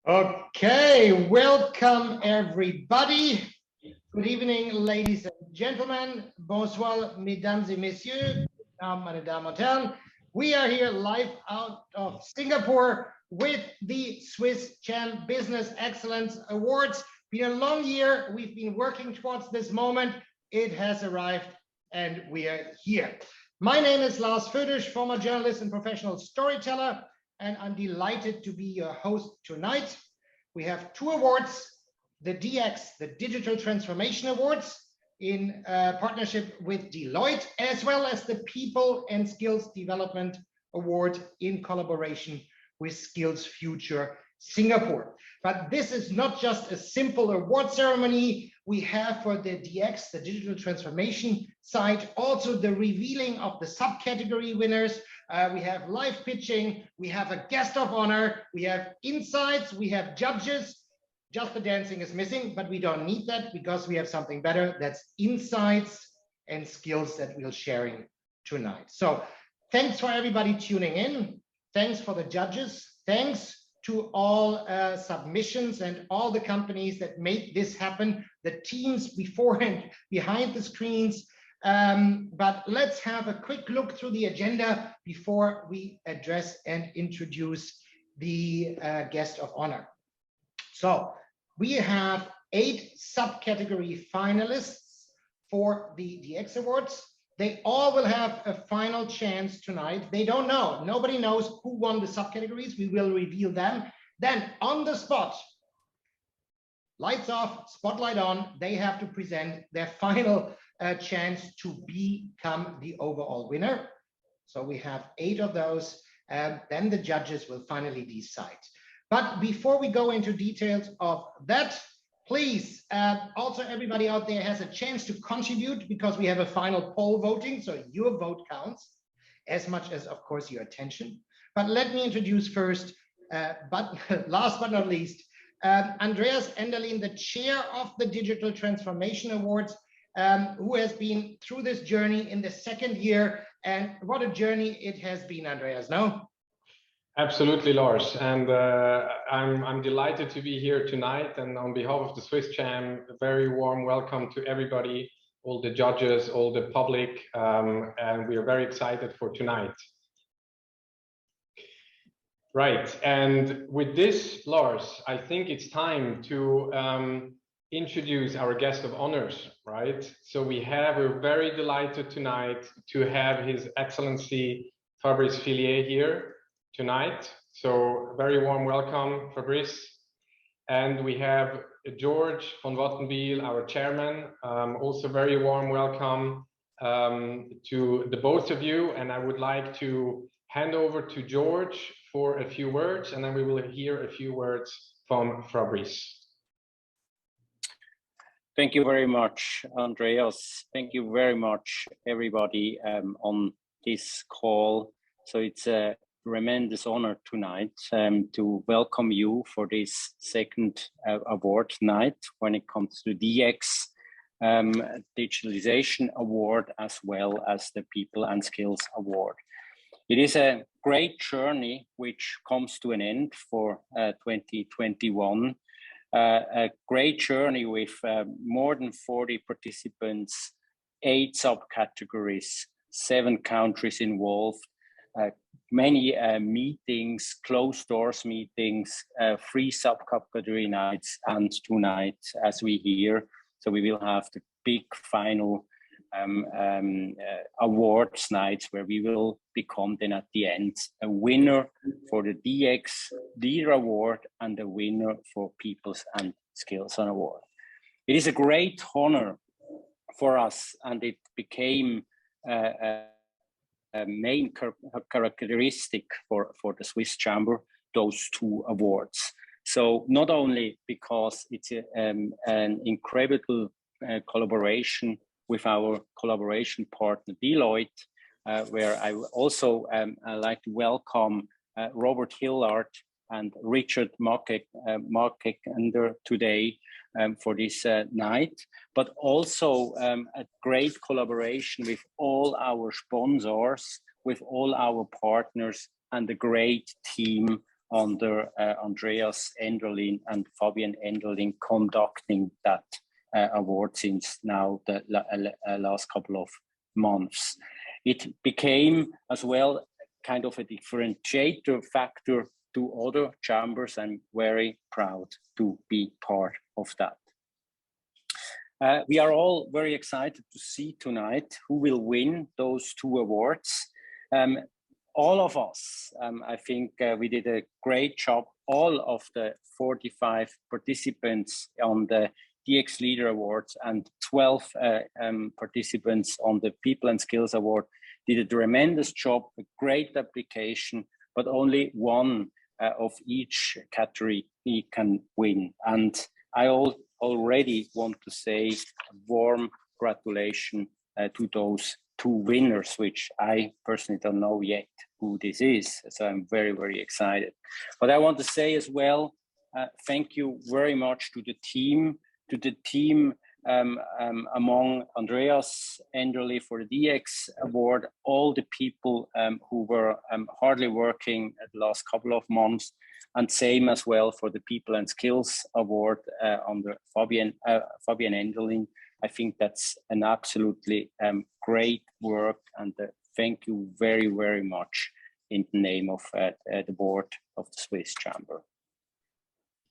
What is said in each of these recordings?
Okay, welcome everybody. Good evening, ladies and gentlemen. Bonsoir, mesdames et messieurs, meine Damen und Herren. We are here live out of Singapore with the SwissCham Business Excellence Awards. Been a long year. We've been working towards this moment. It has arrived and we are here. My name is Lars Födisch, former journalist and professional storyteller, and I'm delighted to be your host tonight. We have two awards, the DX, the Digital Transformation Awards, in partnership with Deloitte, as well as the People and Skills Development Award in collaboration with Skills Future Singapore. But this is not just a simple award ceremony. We have for the DX, the Digital Transformation side, also the revealing of the subcategory winners. We have live pitching, we have a guest of honor, we have insights, we have judges. Just the dancing is missing, but we don't need that because we have something better. That's insights and skills that we're sharing tonight. So thanks for everybody tuning in. Thanks for the judges. Thanks to all submissions and all the companies that made this happen, the teams before and behind the screens. But let's have a quick look through the agenda before we address and introduce the guest of honor. So we have 8 subcategory finalists for the DX Awards. They all will have a final chance tonight. They don't know. Nobody knows who won the subcategories. We will reveal them. Then on the spot, lights off, spotlight on, they have to present their final chance to become the overall winner. So we have 8 of those, and then the judges will finally decide. But before we go into details of that, please, also everybody out there has a chance to contribute because we have a final poll voting, so your vote counts as much as, of course, your attention. But let me introduce first, but last but not least, Andreas Enderlin, the chair of the Digital Transformation Awards, who has been through this journey in the 2nd year. And what a journey it has been, Andreas, no? Absolutely, Lars, and I'm delighted to be here tonight, and on behalf of the SwissCham, a very warm welcome to everybody, all the judges, all the public, and we are very excited for tonight. Right, and with this, Lars, I think it's time to introduce our guest of honors, right? So we're very delighted tonight to have His Excellency Fabrice Fillier here tonight. So very warm welcome, Fabrice. And we have George von Wattenbiel, our chairman. Also very warm welcome to the both of you. And I would like to hand over to George for a few words, and then we will hear a few words from Fabrice. Thank you very much, Andreas. Thank you very much, everybody on this call. So it's a tremendous honor tonight to welcome you for this 2nd award night when it comes to DX Digitalization Award, as well as the People and Skills Award. It is a great journey which comes to an end for 2021. A great journey with more than 40 participants, 8 subcategories, 7 countries involved, many meetings, closed doors meetings, 3 subcategory nights, and 2 nights as we hear. So we will have the big final awards nights where we will become then at the end a winner for the DX Leader Award and a winner for People's and Skills Award. It is a great honor for us, and it became a main characteristic for the Swiss Chamber, those 2 awards. So not only because it's an incredible collaboration with our collaboration partner Deloitte, where I also like to welcome Robert Hillard and Richard Markekander today for this night, but also a great collaboration with all our sponsors, with all our partners, and a great team under Andreas Enderlin and Fabian Enderlin conducting that award since now the last couple of months. It became as well kind of a differentiator factor to other chambers. I'm very proud to be part of that. We are all very excited to see tonight who will win those two awards. All of us, I think we did a great job. All of the 45 participants on the DX Leader Awards and 12 participants on the People and Skills Award did a tremendous job, a great application, but only one of each category can win. And I already want to say a warm gratulation to those two winners, which I personally don't know yet who this is. So I'm very, very excited. But I want to say as well, thank you very much to the team, among Andreas Enderli for the DX Award, all the people who were hardly working the last couple of months, and same as well for the People and Skills Award under Fabian Enderlin. I think that's an absolutely great work, and thank you very, very much in the name of the board of the Swiss Chamber.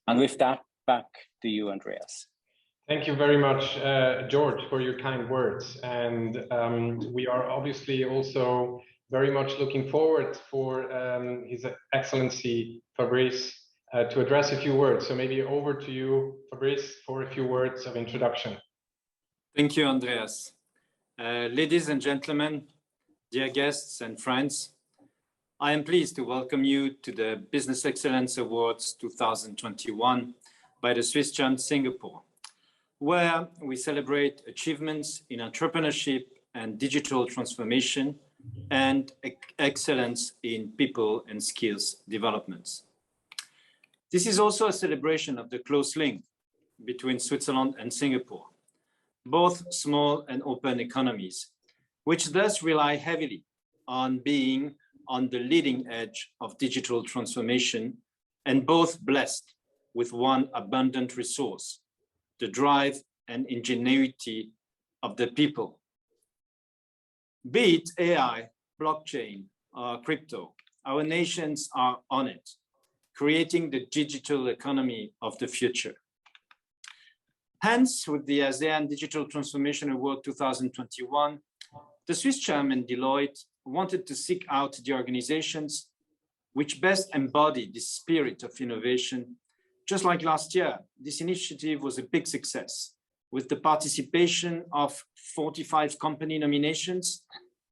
And with that, back to you, Andreas. Thank you very much, George, for your kind words. And we are obviously also very much looking forward for His Excellency Fabrice to address a few words. So maybe over to you, Fabrice, for a few words of introduction. Thank you, Andreas. Ladies and gentlemen, dear guests and friends, I am pleased to welcome you to the Business Excellence Awards 2021 by the SwissCham Singapore, where we celebrate achievements in entrepreneurship and digital transformation and excellence in people and skills developments. This is also a celebration of the close link between Switzerland and Singapore, both small and open economies, which thus rely heavily on being on the leading edge of digital transformation, and both blessed with one abundant resource, the drive and ingenuity of the people. Be it AI, blockchain, or crypto, our nations are on it, creating the digital economy of the future. Hence, with the ASEAN Digital Transformation Award 2021, the SwissCham and Deloitte wanted to seek out the organizations which best embody the spirit of innovation. Just like last year, this initiative was a big success, with the participation of 45 company nominations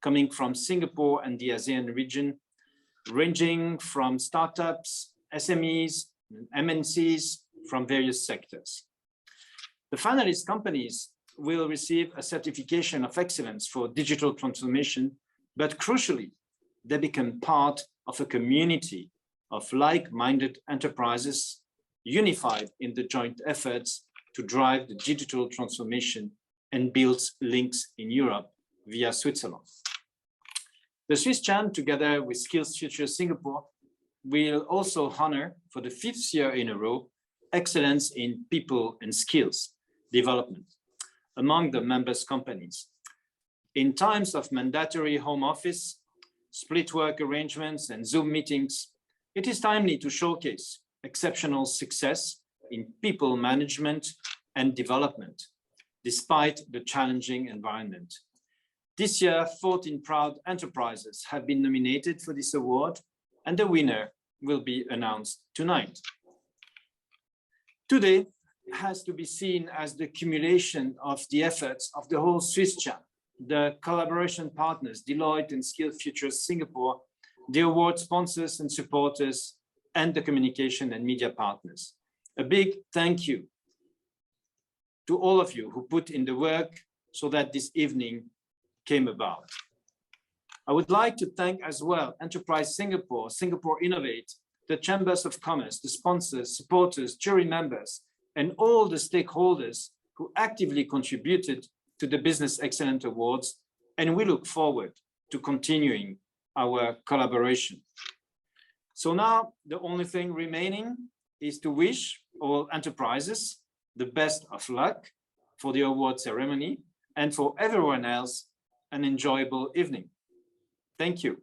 coming from Singapore and the ASEAN region, ranging from startups, SMEs, and MNCs from various sectors. The finalist companies will receive a certification of excellence for digital transformation, but crucially, they become part of a community of like-minded enterprises unified in the joint efforts to drive the digital transformation and build links in Europe via Switzerland. The SwissCham, together with Skills Future Singapore, will also honor for the 5th year in a row excellence in people and skills development among the members' companies. In times of mandatory home office, split work arrangements, and Zoom meetings, it is timely to showcase exceptional success in people management and development, despite the challenging environment. This year, 14 proud enterprises have been nominated for this award, and the winner will be announced tonight. Today has to be seen as the accumulation of the efforts of the whole SwissCham, the collaboration partners, Deloitte and Skills Future Singapore, the award sponsors and supporters, and the communication and media partners. A big thank you to all of you who put in the work so that this evening came about. I would like to thank as well Enterprise Singapore, Singapore Innovate, the Chambers of Commerce, the sponsors, supporters, jury members, and all the stakeholders who actively contributed to the Business Excellence Awards, and we look forward to continuing our collaboration. So now the only thing remaining is to wish all enterprises the best of luck for the award ceremony and for everyone else an enjoyable evening. Thank you.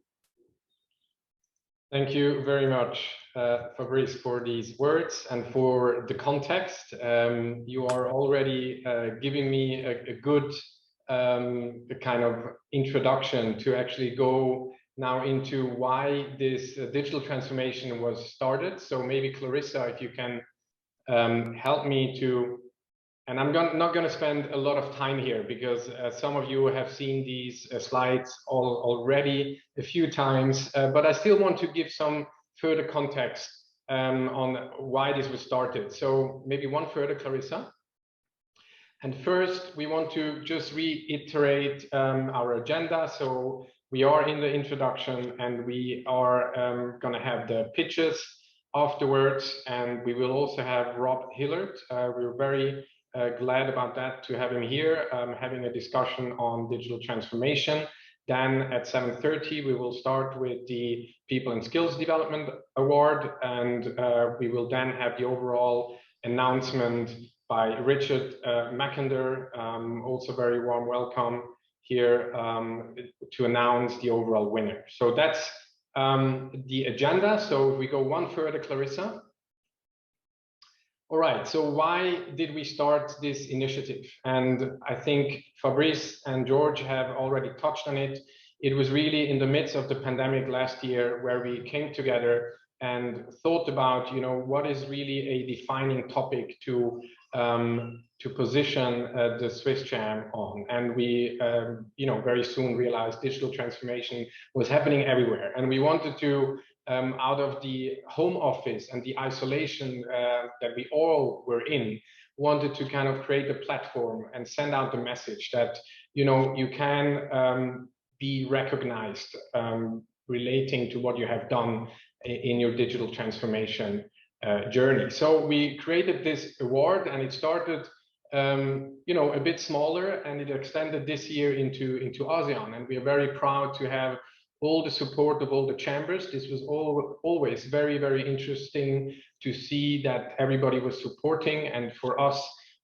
Thank you very much, Fabrice, for these words and for the context. You are already giving me a good kind of introduction to actually go now into why this digital transformation was started. So maybe Clarissa, if you can help me to, and I'm not going to spend a lot of time here because some of you have seen these slides already a few times, but I still want to give some further context on why this was started. So maybe one further, Clarissa. And first, we want to just reiterate our agenda. So we are in the introduction and we are going to have the pitches afterwards, and we will also have Rob Hillard. We're very glad about that, to have him here, having a discussion on digital transformation. Then at 7:30, we will start with the People and Skills Development Award, and we will then have the overall announcement by Richard Mackinder, also very warm welcome here, to announce the overall winner. So that's the agenda. So if we go one further, Clarissa. All right, so why did we start this initiative? And I think Fabrice and George have already touched on it. It was really in the midst of the pandemic last year where we came together and thought about, you know, what is really a defining topic to position the SwissCham on. And we, you know, very soon realized digital transformation was happening everywhere. And we wanted to, out of the home office and the isolation that we all were in, wanted to kind of create a platform and send out the message that, you know, you can be recognized relating to what you have done in your digital transformation journey. So we created this award, and it started, you know, a bit smaller, and it extended this year into ASEAN. And we are very proud to have all the support of all the chambers. This was always very, very interesting to see that everybody was supporting, and for us,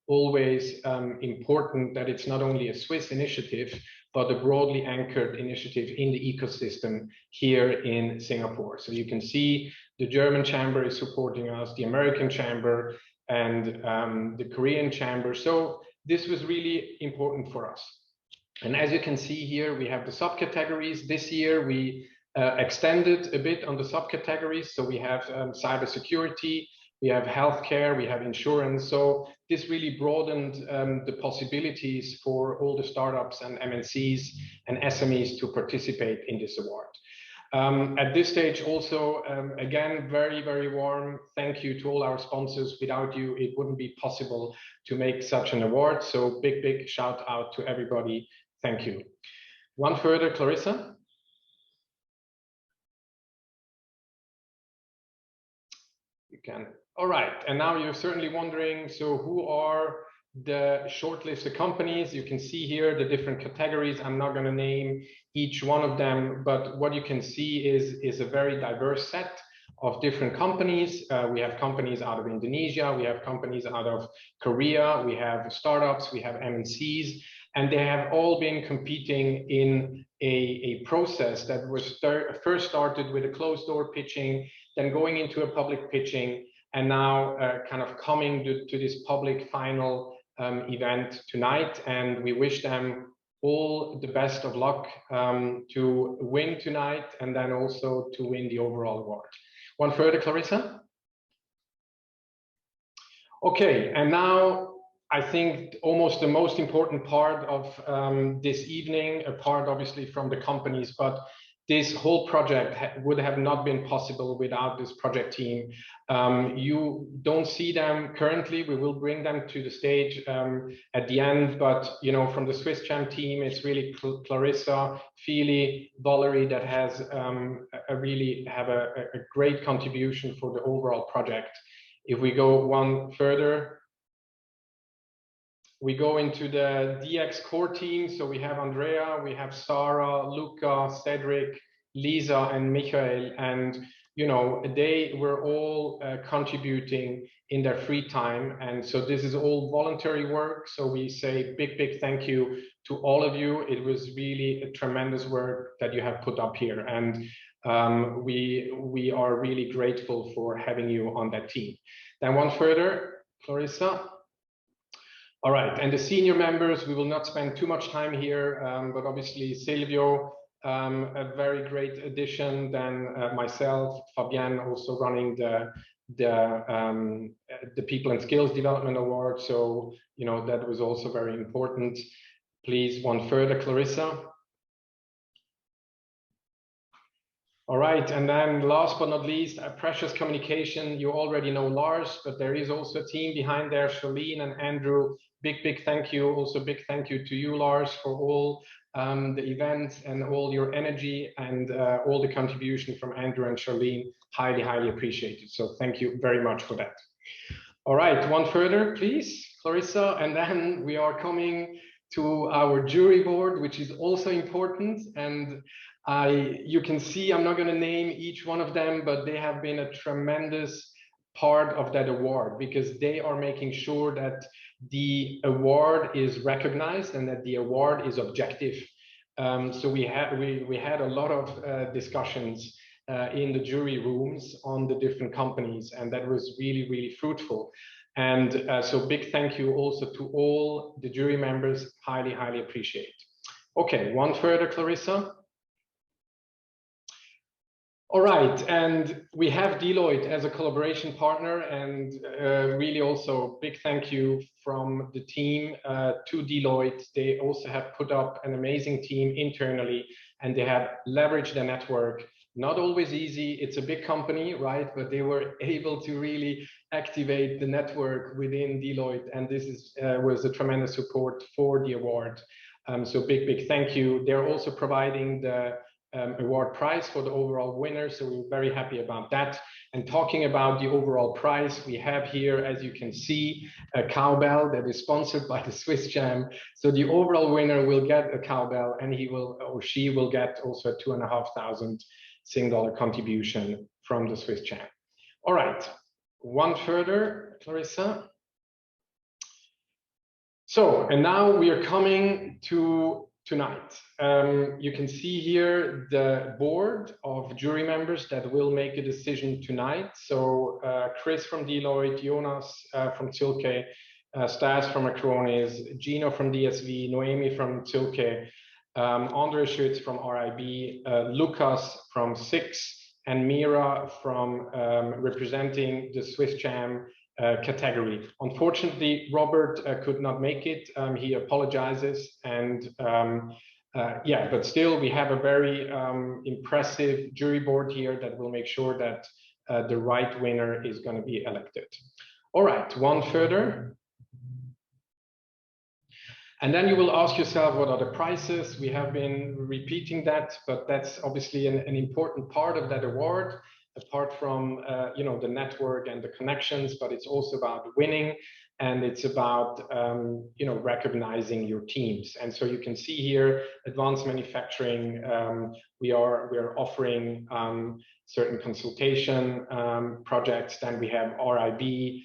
always important that it's not only a Swiss initiative, but a broadly anchored initiative in the ecosystem here in Singapore. So you can see the German chamber is supporting us, the American chamber, and the Korean chamber. So this was really important for us. And as you can see here, we have the subcategories. This year, we extended a bit on the subcategories. So we have cybersecurity, we have healthcare, we have insurance. So this really broadened the possibilities for all the startups and MNCs and SMEs to participate in this award. At this stage also, again, very, very warm thank you to all our sponsors. Without you, it wouldn't be possible to make such an award. So big, big shout out to everybody. Thank you. One further, Clarissa. You can. All right. And now you're certainly wondering, so who are the shortlisted companies? You can see here the different categories. I'm not going to name each one of them, but what you can see is a very diverse set of different companies. We have companies out of Indonesia, we have companies out of Korea, we have startups, we have MNCs, and they have all been competing in a process that was first started with a closed door pitching, then going into a public pitching, and now kind of coming to this public final event tonight. And we wish them all the best of luck to win tonight, and then also to win the overall award. One further, Clarissa. Okay, and now I think almost the most important part of this evening, apart obviously from the companies, but this whole project would have not been possible without this project team. You don't see them currently. We will bring them to the stage at the end, but you know, from the SwissCham team, it's really Clarissa, Fili, Valerie that has really have a great contribution for the overall project. If we go one further, we go into the DX core team. So we have Andrea, we have Sarah, Luca, Cedric, Lisa and Michael, and you know, they were all contributing in their free time. And so this is all voluntary work. So we say big thank you to all of you. It was really a tremendous work that you have put up here. And we are really grateful for having you on that team. Then one further, Clarissa. All right, and the senior members, we will not spend too much time here, but obviously Silvio, a very great addition. Then myself, Fabienne, also running the People and Skills Development Award. So, you know, that was also very important. Please, one further, Clarissa. All right, and then last but not least, Precious Communication. You already know Lars, but there is also a team behind there, Charlene and Andrew. Big thank you. Also big thank you to you, Lars, for all the events and all your energy and all the contribution from Andrew and Charlene. Highly appreciated. So thank you very much for that. All right, one further, please, Clarissa. And then we are coming to our jury board, which is also important. And you can see, I'm not going to name each one of them, but they have been a tremendous part of that award, because they are making sure that the award is recognized and that the award is objective. So we had a lot of discussions in the jury rooms on the different companies, and that was really fruitful. And so big thank you also to all the jury members. Highly appreciate. Okay, one further, Clarissa. All right, and we have Deloitte as a collaboration partner, and really also big thank you from the team to Deloitte. They also have put up an amazing team internally, and they have leveraged their network. Not always easy, it's a big company, right? But they were able to really activate the network within Deloitte, and this was a tremendous support for the award. So big thank you. They're also providing the award prize for the overall winner, so we're very happy about that. And talking about the overall prize, we have here, as you can see, a cowbell that is sponsored by the SwissCham. So the overall winner will get a cowbell, and he will or she will get also a $2,500 Sing contribution from the SwissCham. All right, one further, Clarissa. So, and now we are coming to tonight. You can see here the board of jury members that will make a decision tonight. So Chris from Deloitte, Jonas from Zülke, Stas from Acronis, Gino from DSV, Noemi from Zülke, Andre Schütz from RIB, Lucas from SIX, and Mira from representing the SwissCham category. Unfortunately, Robert could not make it. He apologizes, and yeah, but still we have a very impressive jury board here that will make sure that the right winner is going to be elected. All right, one further. And then you will ask yourself, what are the prizes? We have been repeating that, but that's obviously an important part of that award, apart from you know, the network and the connections, but it's also about winning, and it's about you know, recognizing your teams. And so you can see here, advanced manufacturing, we are offering certain consultation projects. Then we have RIB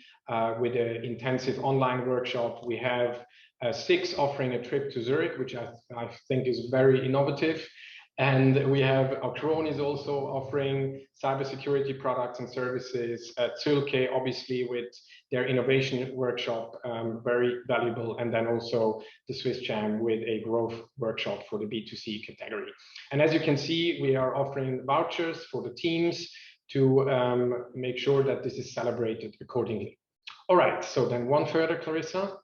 with an intensive online workshop. We have SIX offering a trip to Zurich, which I think is very innovative. And we have Acronis also offering cybersecurity products and services. Zülke, obviously, with their innovation workshop, very valuable. And then also the SwissCham with a growth workshop for the B2C category. And as you can see, we are offering vouchers for the teams to make sure that this is celebrated accordingly. All right, so then one further, Clarissa.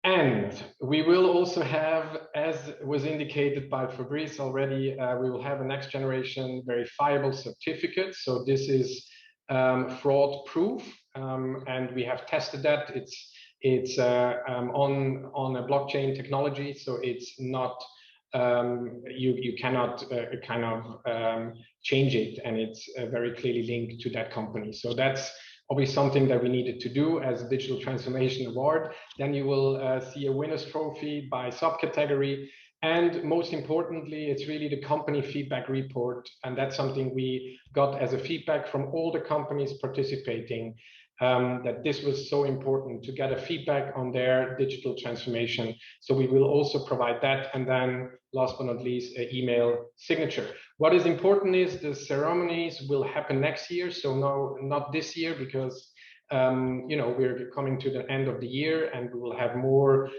And we will also have, as was indicated by Fabrice already, we will have a next generation verifiable certificate. So this is fraud proof, and we have tested that. It's on a blockchain technology, so it's not you cannot kind of change it, and it's very clearly linked to that company. So that's obviously something that we needed to do as a digital transformation award. Then you will see a winner's trophy by subcategory. And most importantly, it's really the company feedback report. And that's something we got as a feedback from all the companies participating, that this was so important to get a feedback on their digital transformation. So we will also provide that. And then last but not least, an email signature. What is important is the ceremonies will happen next year. So no, not this year, because we're coming to the end of the year and we will have more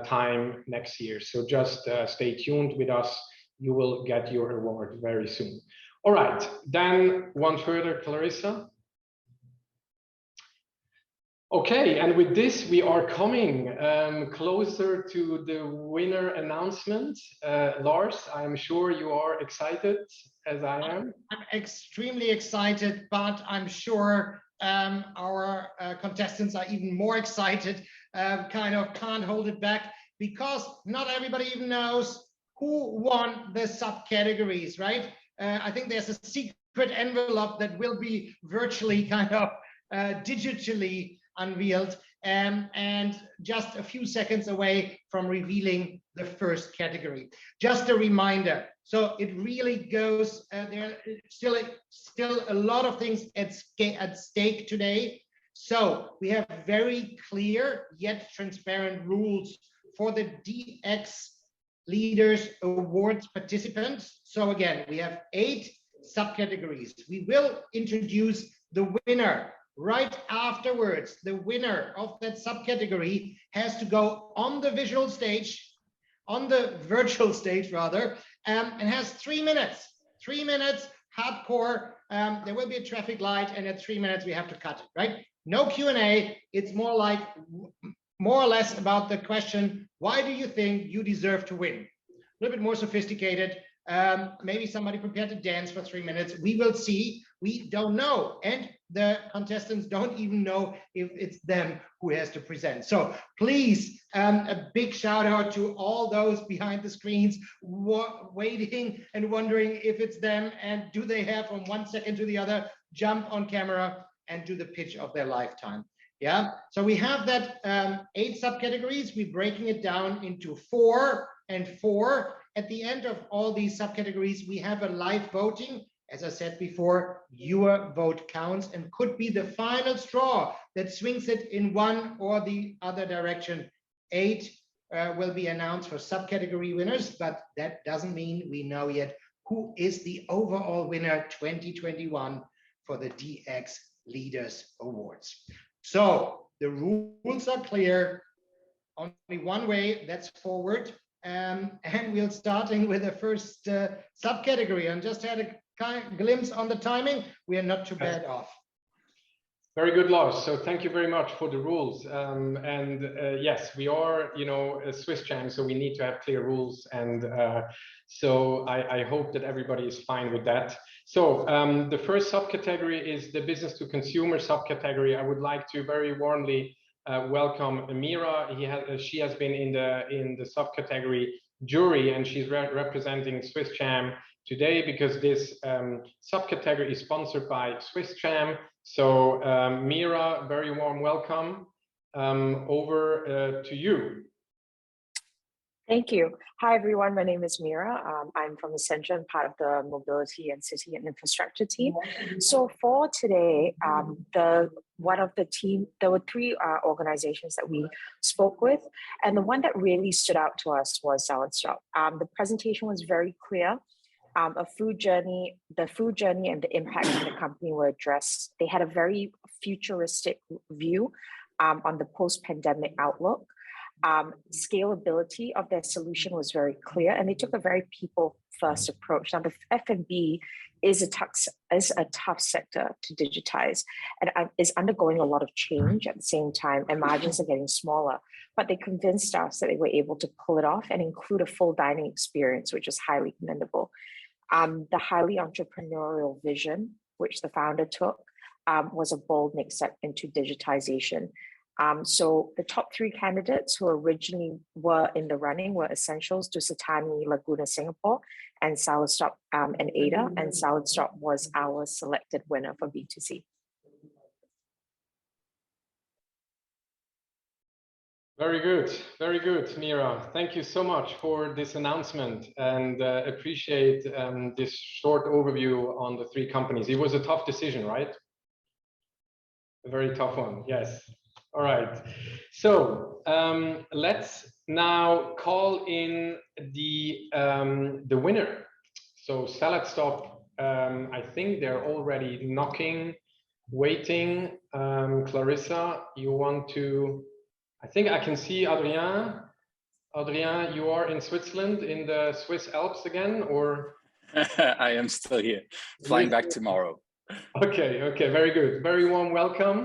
time next year. So just stay tuned with us. You will get your award very soon. All right, then one further, Clarissa. Okay, and with this, we are coming closer to the winner announcement. Lars, I'm sure you are excited, as I am. I'm extremely excited, but I'm sure our contestants are even more excited, kind of can't hold it back, because not everybody even knows who won the subcategories, right? I think there's a secret envelope that will be virtually kind of digitally unveiled, and just a few seconds away from revealing the first category. Just a reminder, so it really goes, there are still a lot of things at stake today. So we have very clear yet transparent rules for the DX Leaders Awards participants. So again, we have 8 subcategories. We will introduce the winner right afterwards. The winner of that subcategory has to go on the visual stage, on the virtual stage rather, and has 3 minutes. 3 minutes, hardcore. There will be a traffic light, and at 3 minutes we have to cut it, right? No Q&A. It's more or less about the question, why do you think you deserve to win? A little bit more sophisticated. Maybe somebody prepared to dance for 3 minutes. We will see. We don't know. And the contestants don't even know if it's them who has to present. So please, a big shout out to all those behind the screens waiting and wondering if it's them, and do they have from 1 second to the other jump on camera and do the pitch of their lifetime. Yeah, so we have that 8 subcategories. We're breaking it down into 4 and 4. At the end of all these subcategories, we have a live voting. As I said before, your vote counts and could be the final straw that swings it in one or the other direction. 8 will be announced for subcategory winners, but that doesn't mean we know yet who is the overall winner 2021 for the DX Leaders Awards. So the rules are clear. Only one way, that's forward. And we're starting with the first subcategory. And just had a glimpse on the timing. We are not too bad off. Very good, Lars. So thank you very much for the rules. Yes, we are, a SwissCham, so we need to have clear rules. And so I hope that everybody is fine with that. So the first subcategory is the business to consumer subcategory. I would like to very warmly welcome Amira. She has been in the subcategory jury, and she's representing SwissCham today because this subcategory is sponsored by SwissCham. So Mira, very warm welcome. Over to you. Thank you. Hi, everyone. My name is Mira. I'm from Accenture and part of the Mobility and City and Infrastructure team. So for today, there were 3 organizations that we spoke with, and the one that really stood out to us was Salad-Stop. The presentation was very clear. The food journey and the impact on the company were addressed. They had a very futuristic view on the post-pandemic outlook. Scalability of their solution was very clear, and they took a very people-first approach. Now, the F&B is a tough sector to digitize, and is undergoing a lot of change at the same time, and margins are getting smaller. But they convinced us that they were able to pull it off and include a full dining experience, which is highly commendable. The highly entrepreneurial vision, which the founder took, was a bold next step into digitization. So the top 3 candidates who originally were in the running were Essentials, Dusatani, Laguna Singapore, and Salad-Stop and Ada. And Salad-Stop was our selected winner for B2C. very good, Mira. Thank you so much for this announcement, and appreciate this short overview on the three companies. It was a tough decision, right? A very tough one, yes. All right, so let's now call in the winner. So Salad Stop, I think they're already knocking, waiting. Clarissa, you want to? I think I can see Adrien. Adrien, you are in Switzerland, in the Swiss Alps again, or? I am still here, flying back tomorrow. Okay, very good. Very warm welcome.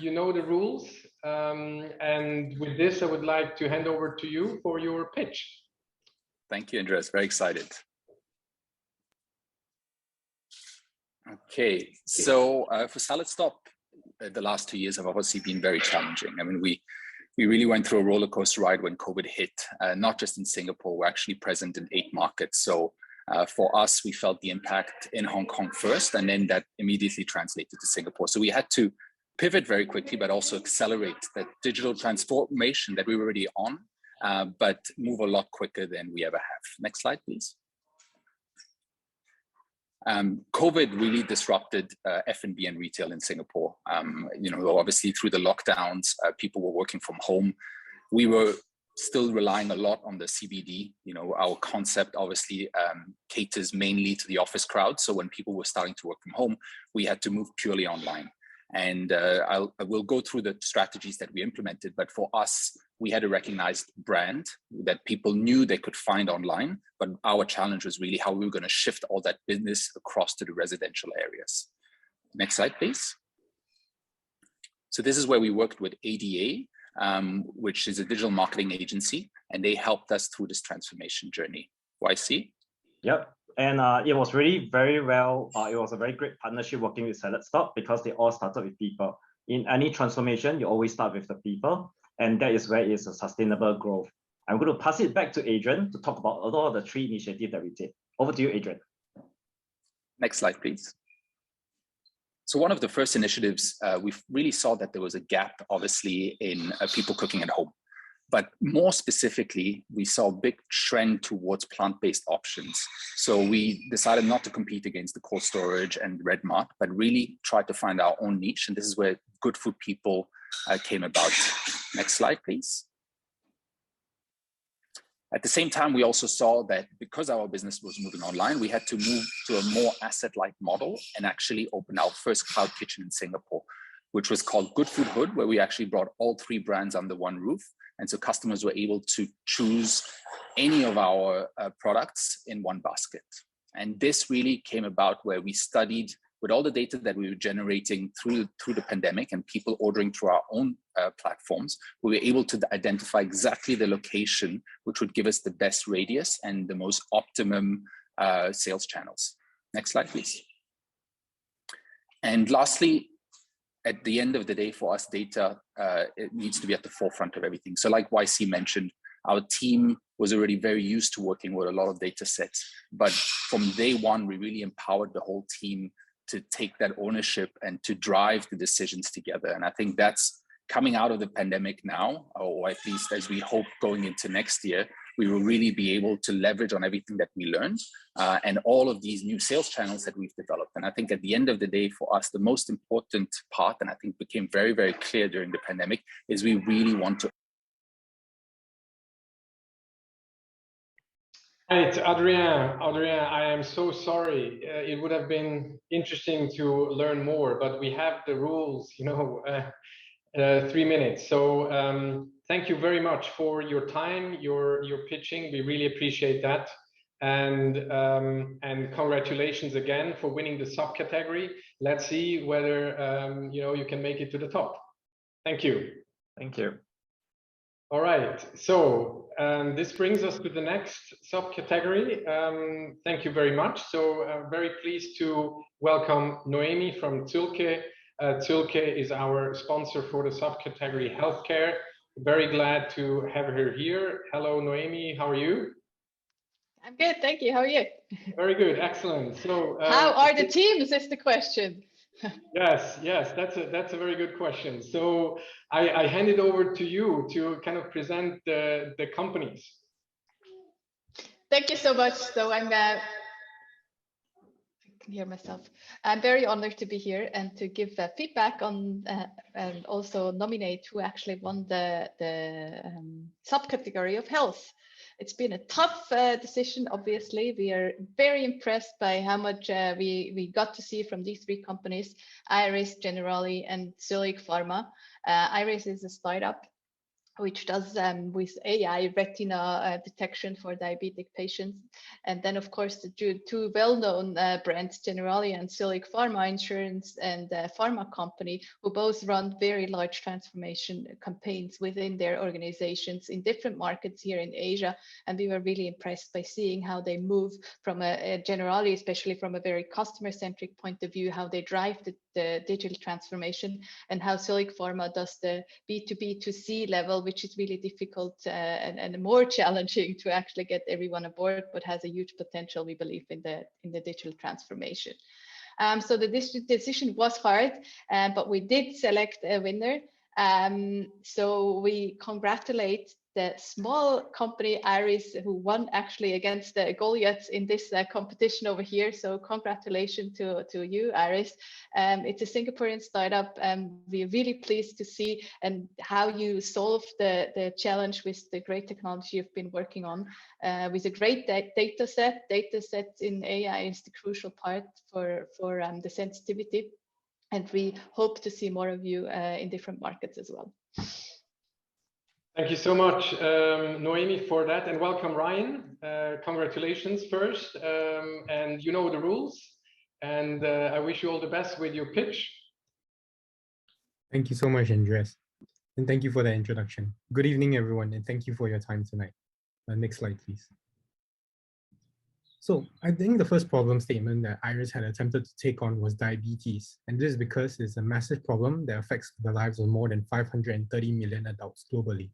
You know the rules. And with this, I would like to hand over to you for your pitch. Thank you, Andreas. Very excited. Okay, so for Salad Stop, the last 2 years have obviously been very challenging. I mean, we really went through a roller coaster ride when COVID hit, not just in Singapore, we're actually present in 8 markets. So for us, we felt the impact in Hong Kong first, and then that immediately translated to Singapore. So we had to pivot very quickly, but also accelerate that digital transformation that we were already on, but move a lot quicker than we ever have. Next slide, please. COVID really disrupted F&B and retail in Singapore. You know, obviously through the lockdowns, people were working from home. We were still relying a lot on the CBD. You know, our concept obviously caters mainly to the office crowd. So when people were starting to work from home, we had to move purely online. And I will go through the strategies that we implemented, but for us, we had a recognized brand that people knew they could find online, but our challenge was really how we were going to shift all that business across to the residential areas. Next slide, please. So this is where we worked with ADA, which is a digital marketing agency, and they helped us through this transformation journey. YC? Yep. And it was really very well, it was a very great partnership working with Salad Stop because they all started with people. In any transformation, you always start with the people, and that is where it's a sustainable growth. I'm going to pass it back to Adrian to talk about all of the 3 initiatives that we did. Over to you, Adrian. Next slide, please. So one of the first initiatives, we really saw that there was a gap, obviously, in people cooking at home. But more specifically, we saw a big trend towards plant-based options. So we decided not to compete against the Cold Storage and Red Mart, but really try to find our own niche. And this is where Good Food People came about. Next slide, please. At the same time, we also saw that because our business was moving online, we had to move to a more asset-light model and actually open our first cloud kitchen in Singapore, which was called Good Food Hood, where we actually brought all 3 brands under one roof. And so customers were able to choose any of our products in one basket. And this really came about where we studied with all the data that we were generating through the pandemic and people ordering through our own platforms, we were able to identify exactly the location which would give us the best radius and the most optimum sales channels. Next slide, please. And lastly, at the end of the day, for us, data, it needs to be at the forefront of everything. So like YC mentioned, our team was already very used to working with a lot of data sets. But from day one, we really empowered the whole team to take that ownership and to drive the decisions together. And I think that's coming out of the pandemic now, or at least as we hope going into next year, we will really be able to leverage on everything that we learned and all of these new sales channels that we've developed. And I think at the end of the day, for us, the most important part, and I think became very, very clear during the pandemic, is we really want to. Right, Adrien, I am so sorry. It would have been interesting to learn more, but we have the rules, 3 minutes. So thank you very much for your time, your pitching. We really appreciate that. And congratulations again for winning the subcategory. Let's see whether you can make it to the top. Thank you. Thank you. All right, so this brings us to the next subcategory. Thank you very much. So I'm very pleased to welcome Noemi from Zülke. Zülke is our sponsor for the subcategory healthcare. Very glad to have her here. Hello, Noemi, how are you? I'm good, thank you. How are you? Very good, excellent. So how are the teams is the question. Yes, that's a very good question. So I hand it over to you to kind of present the companies. Thank you so much. So I can hear myself. I'm very honored to be here and to give feedback on and also nominate who actually won the subcategory of health. It's been a tough decision, obviously. We are very impressed by how much we got to see from these three companies, Iris, Generali, and Zurich Pharma. Iris is a startup which does with AI retina detection for diabetic patients. And then, of course, the two well-known brands, Generali and Zurich Pharma Insurance and Pharma Company, who both run very large transformation campaigns within their organizations in different markets here in Asia. And we were really impressed by seeing how they move from a Generali, especially from a very customer-centric point of view, how they drive the digital transformation, and how Zurich Pharma does the B2B2C level, which is really difficult and more challenging to actually get everyone aboard, but has a huge potential, we believe, in the digital transformation. So the decision was hard, but we did select a winner. So we congratulate the small company Iris, who won actually against the Goliaths in this competition over here. So congratulations to you, Iris. It's a Singaporean startup. We're really pleased to see and how you solve the challenge with the great technology you've been working on with a great data set. Data sets in AI is the crucial part for the sensitivity. And we hope to see more of you in different markets as well. Thank you so much, Noemi, for that, and welcome, Ryan. Congratulations first, and you know the rules, and I wish you all the best with your pitch. Thank you so much, Andreas, and thank you for the introduction. Good evening, everyone, and thank you for your time tonight. Next slide, please. So I think the first problem statement that Iris had attempted to take on was diabetes, and this is because it's a massive problem that affects the lives of more than 530 million adults globally.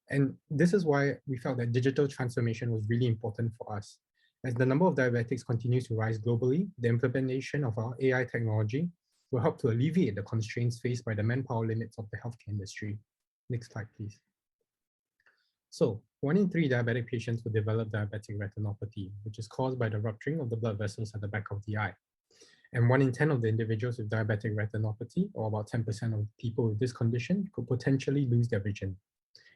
And this is why we felt that digital transformation was really important for us. As the number of diabetics continues to rise globally, the implementation of our AI technology will help to alleviate the constraints faced by the manpower limits of the healthcare industry. Next slide, please. So 1 in 3 diabetic patients will develop diabetic retinopathy, which is caused by the rupturing of the blood vessels at the back of the eye. And 1 in 10 of the individuals with diabetic retinopathy, or about 10% of people with this condition, could potentially lose their vision.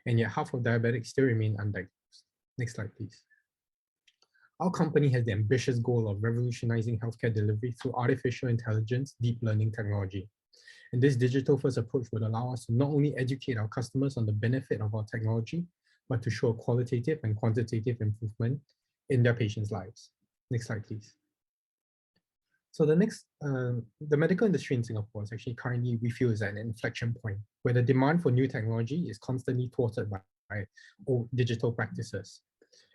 And yet half of diabetics still remain undiagnosed. Next slide, please. Our company has the ambitious goal of revolutionizing healthcare delivery through artificial intelligence, deep learning technology. And this digital-first approach would allow us to not only educate our customers on the benefit of our technology, but to show a qualitative and quantitative improvement in their patients' lives. Next slide, please. So the medical industry in Singapore is actually currently, we feel, is at an inflection point where the demand for new technology is constantly thwarted by old digital practices.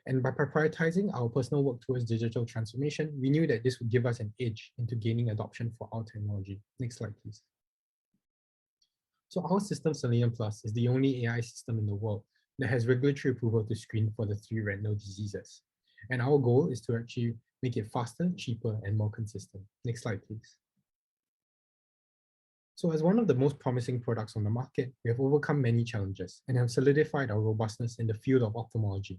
And by prioritizing our personal work towards digital transformation, we knew that this would give us an edge into gaining adoption for our technology. Next slide, please. So our system, Selenium Plus, is the only AI system in the world that has regulatory approval to screen for the 3 retinal diseases. And our goal is to actually make it faster, cheaper, and more consistent. Next slide, please. So as one of the most promising products on the market, we have overcome many challenges and have solidified our robustness in the field of ophthalmology.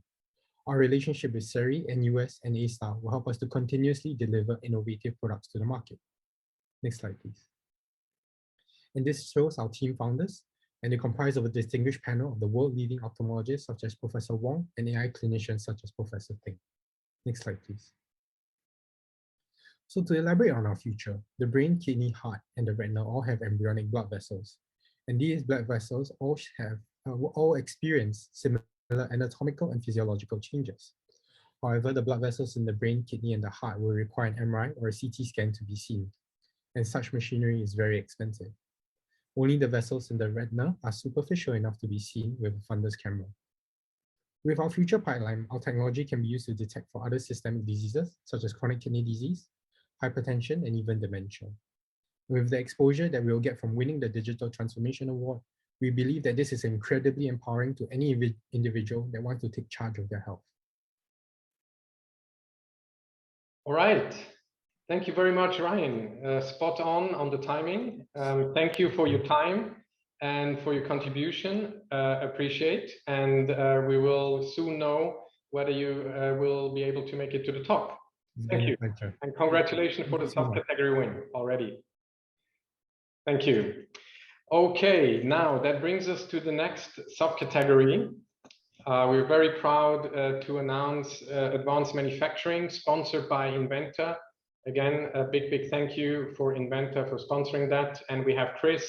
Our relationship with SERI, NUS, and A-STAR will help us to continuously deliver innovative products to the market. Next slide, please. And this shows our team founders, and they comprise of a distinguished panel of the world-leading ophthalmologists such as Professor Wong and AI clinicians such as Professor Ting. Next slide, please. So to elaborate on our future, the brain, kidney, heart, and the retina all have embryonic blood vessels. And these blood vessels all experience similar anatomical and physiological changes. However, the blood vessels in the brain, kidney, and the heart will require an MRI or a CT scan to be seen. And such machinery is very expensive. Only the vessels in the retina are superficial enough to be seen with a fundus camera. With our future pipeline, our technology can be used to detect for other systemic diseases, such as chronic kidney disease, hypertension, and even dementia. With the exposure that we will get from winning the Digital Transformation Award, we believe that this is incredibly empowering to any individual that wants to take charge of their health. All right. Thank you very much, Ryan. Spot on the timing. Thank you for your time and for your contribution. Appreciate. And we will soon know whether you will be able to make it to the top. Thank you. And congratulations for the subcategory win already. Thank you. Okay, now that brings us to the next subcategory. We're very proud to announce advanced manufacturing sponsored by Inventor. Again, a big thank you for Inventor for sponsoring that. And we have Chris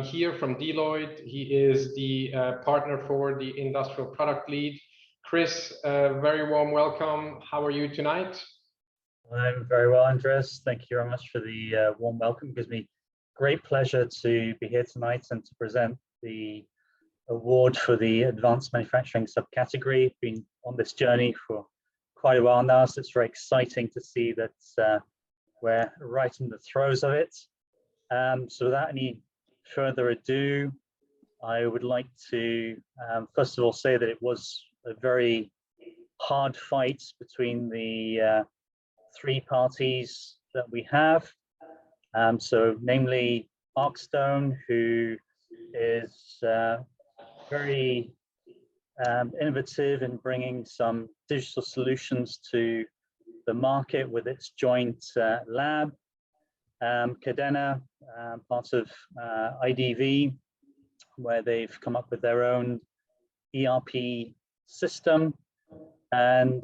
here from Deloitte. He is the partner for the industrial product lead. Chris, very warm welcome. How are you tonight? I'm very well, Andreas. Thank you very much for the warm welcome. It gives me great pleasure to be here tonight and to present the award for the advanced manufacturing subcategory. Been on this journey for quite a while now, so it's very exciting to see that we're right in the throes of it. So without any further ado, I would like to first of all say that it was a very hard fight between the three parties that we have. So namely Arcstone, who is very innovative in bringing some digital solutions to the market with its joint lab. Cadena, part of IDV, where they've come up with their own ERP system. And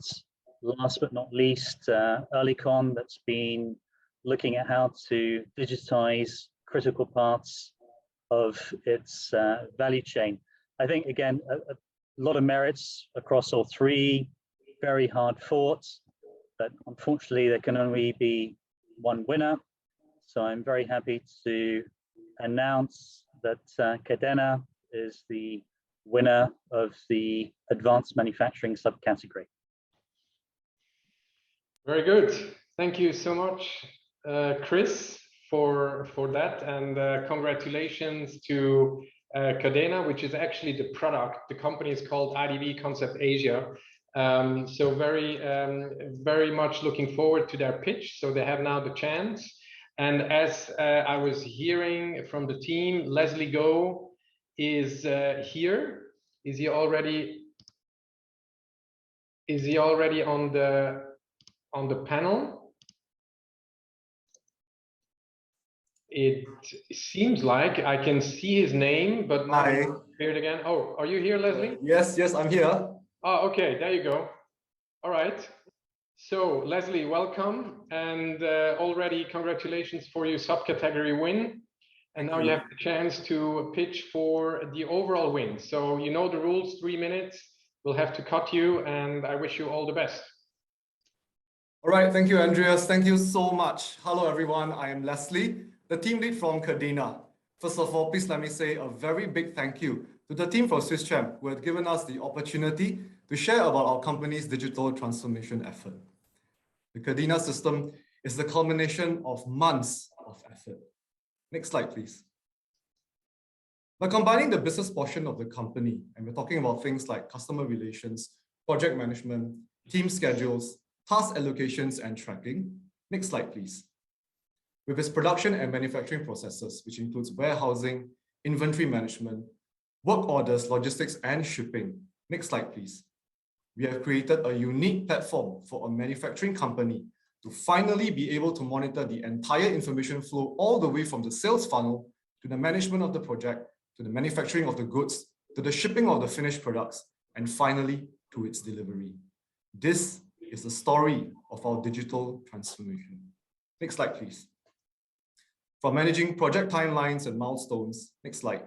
last but not least, Earlycon, that's been looking at how to digitize critical parts of its value chain. I think, again, a lot of merits across all three, very hard fought, but unfortunately there can only be one winner. So I'm very happy to announce that Cadena is the winner of the advanced manufacturing subcategory. Very good. Thank you so much, Chris, for that, and congratulations to Cadena, which is actually the product. The company is called IDV Concept Asia. So very much looking forward to their pitch. So they have now the chance. And as I was hearing from the team, Leslie Go is here. Is he already on the panel? It seems like I can see his name, but now Hi. it's appeared again. Oh, are you here, Leslie? Yes, I'm here. Oh, okay, there you go. All right. So, Leslie, welcome, and already congratulations for your subcategory win. And now you have the chance to pitch for the overall win. So you know the rules, 3 minutes. We'll have to cut you, and I wish you all the best. All right, thank you, Andreas. Thank you so much. Hello, everyone. I am Leslie, the team lead from Cadena. First of all, please let me say a very big thank you to the team from SwissCham who have given us the opportunity to share about our company's digital transformation effort. The Cadena system is the culmination of months of effort. Next slide, please. By combining the business portion of the company, and we're talking about things like customer relations, project management, team schedules, task allocations, and tracking. Next slide, please. With its production and manufacturing processes, which includes warehousing, inventory management, work orders, logistics, and shipping. Next slide, please. We have created a unique platform for a manufacturing company to finally be able to monitor the entire information flow all the way from the sales funnel to the management of the project, to the manufacturing of the goods, to the shipping of the finished products, and finally to its delivery. This is the story of our digital transformation. Next slide, please. From managing project timelines and milestones, next slide,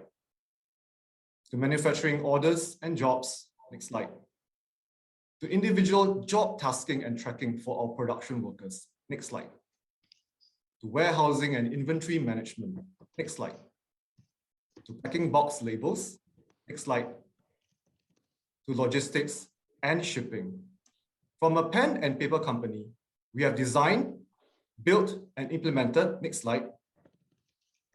to manufacturing orders and jobs, next slide, to individual job tasking and tracking for our production workers, next slide, to warehousing and inventory management, next slide, to packing box labels, next slide, to logistics and shipping. From a pen and paper company, we have designed, built, and implemented, next slide,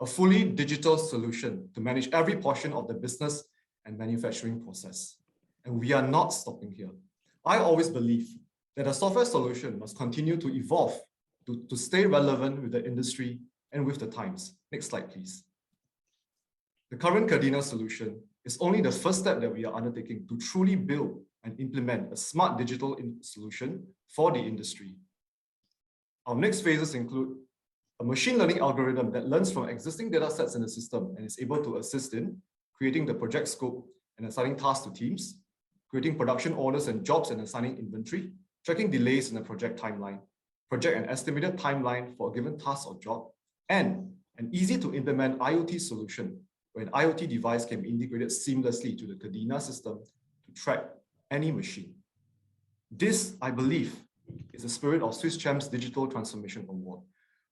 a fully digital solution to manage every portion of the business and manufacturing process. And we are not stopping here. I always believe that a software solution must continue to evolve to stay relevant with the industry and with the times. Next slide, please. The current Cadena solution is only the first step that we are undertaking to truly build and implement a smart digital solution for the industry. Our next phases include a machine learning algorithm that learns from existing data sets in the system and is able to assist in creating the project scope and assigning tasks to teams, creating production orders and jobs and assigning inventory, tracking delays in the project timeline, project an estimated timeline for a given task or job, and an easy to implement IoT solution where an IoT device can be integrated seamlessly to the Cadena system to track any machine. This, I believe, is the spirit of SwissCham's Digital Transformation Award,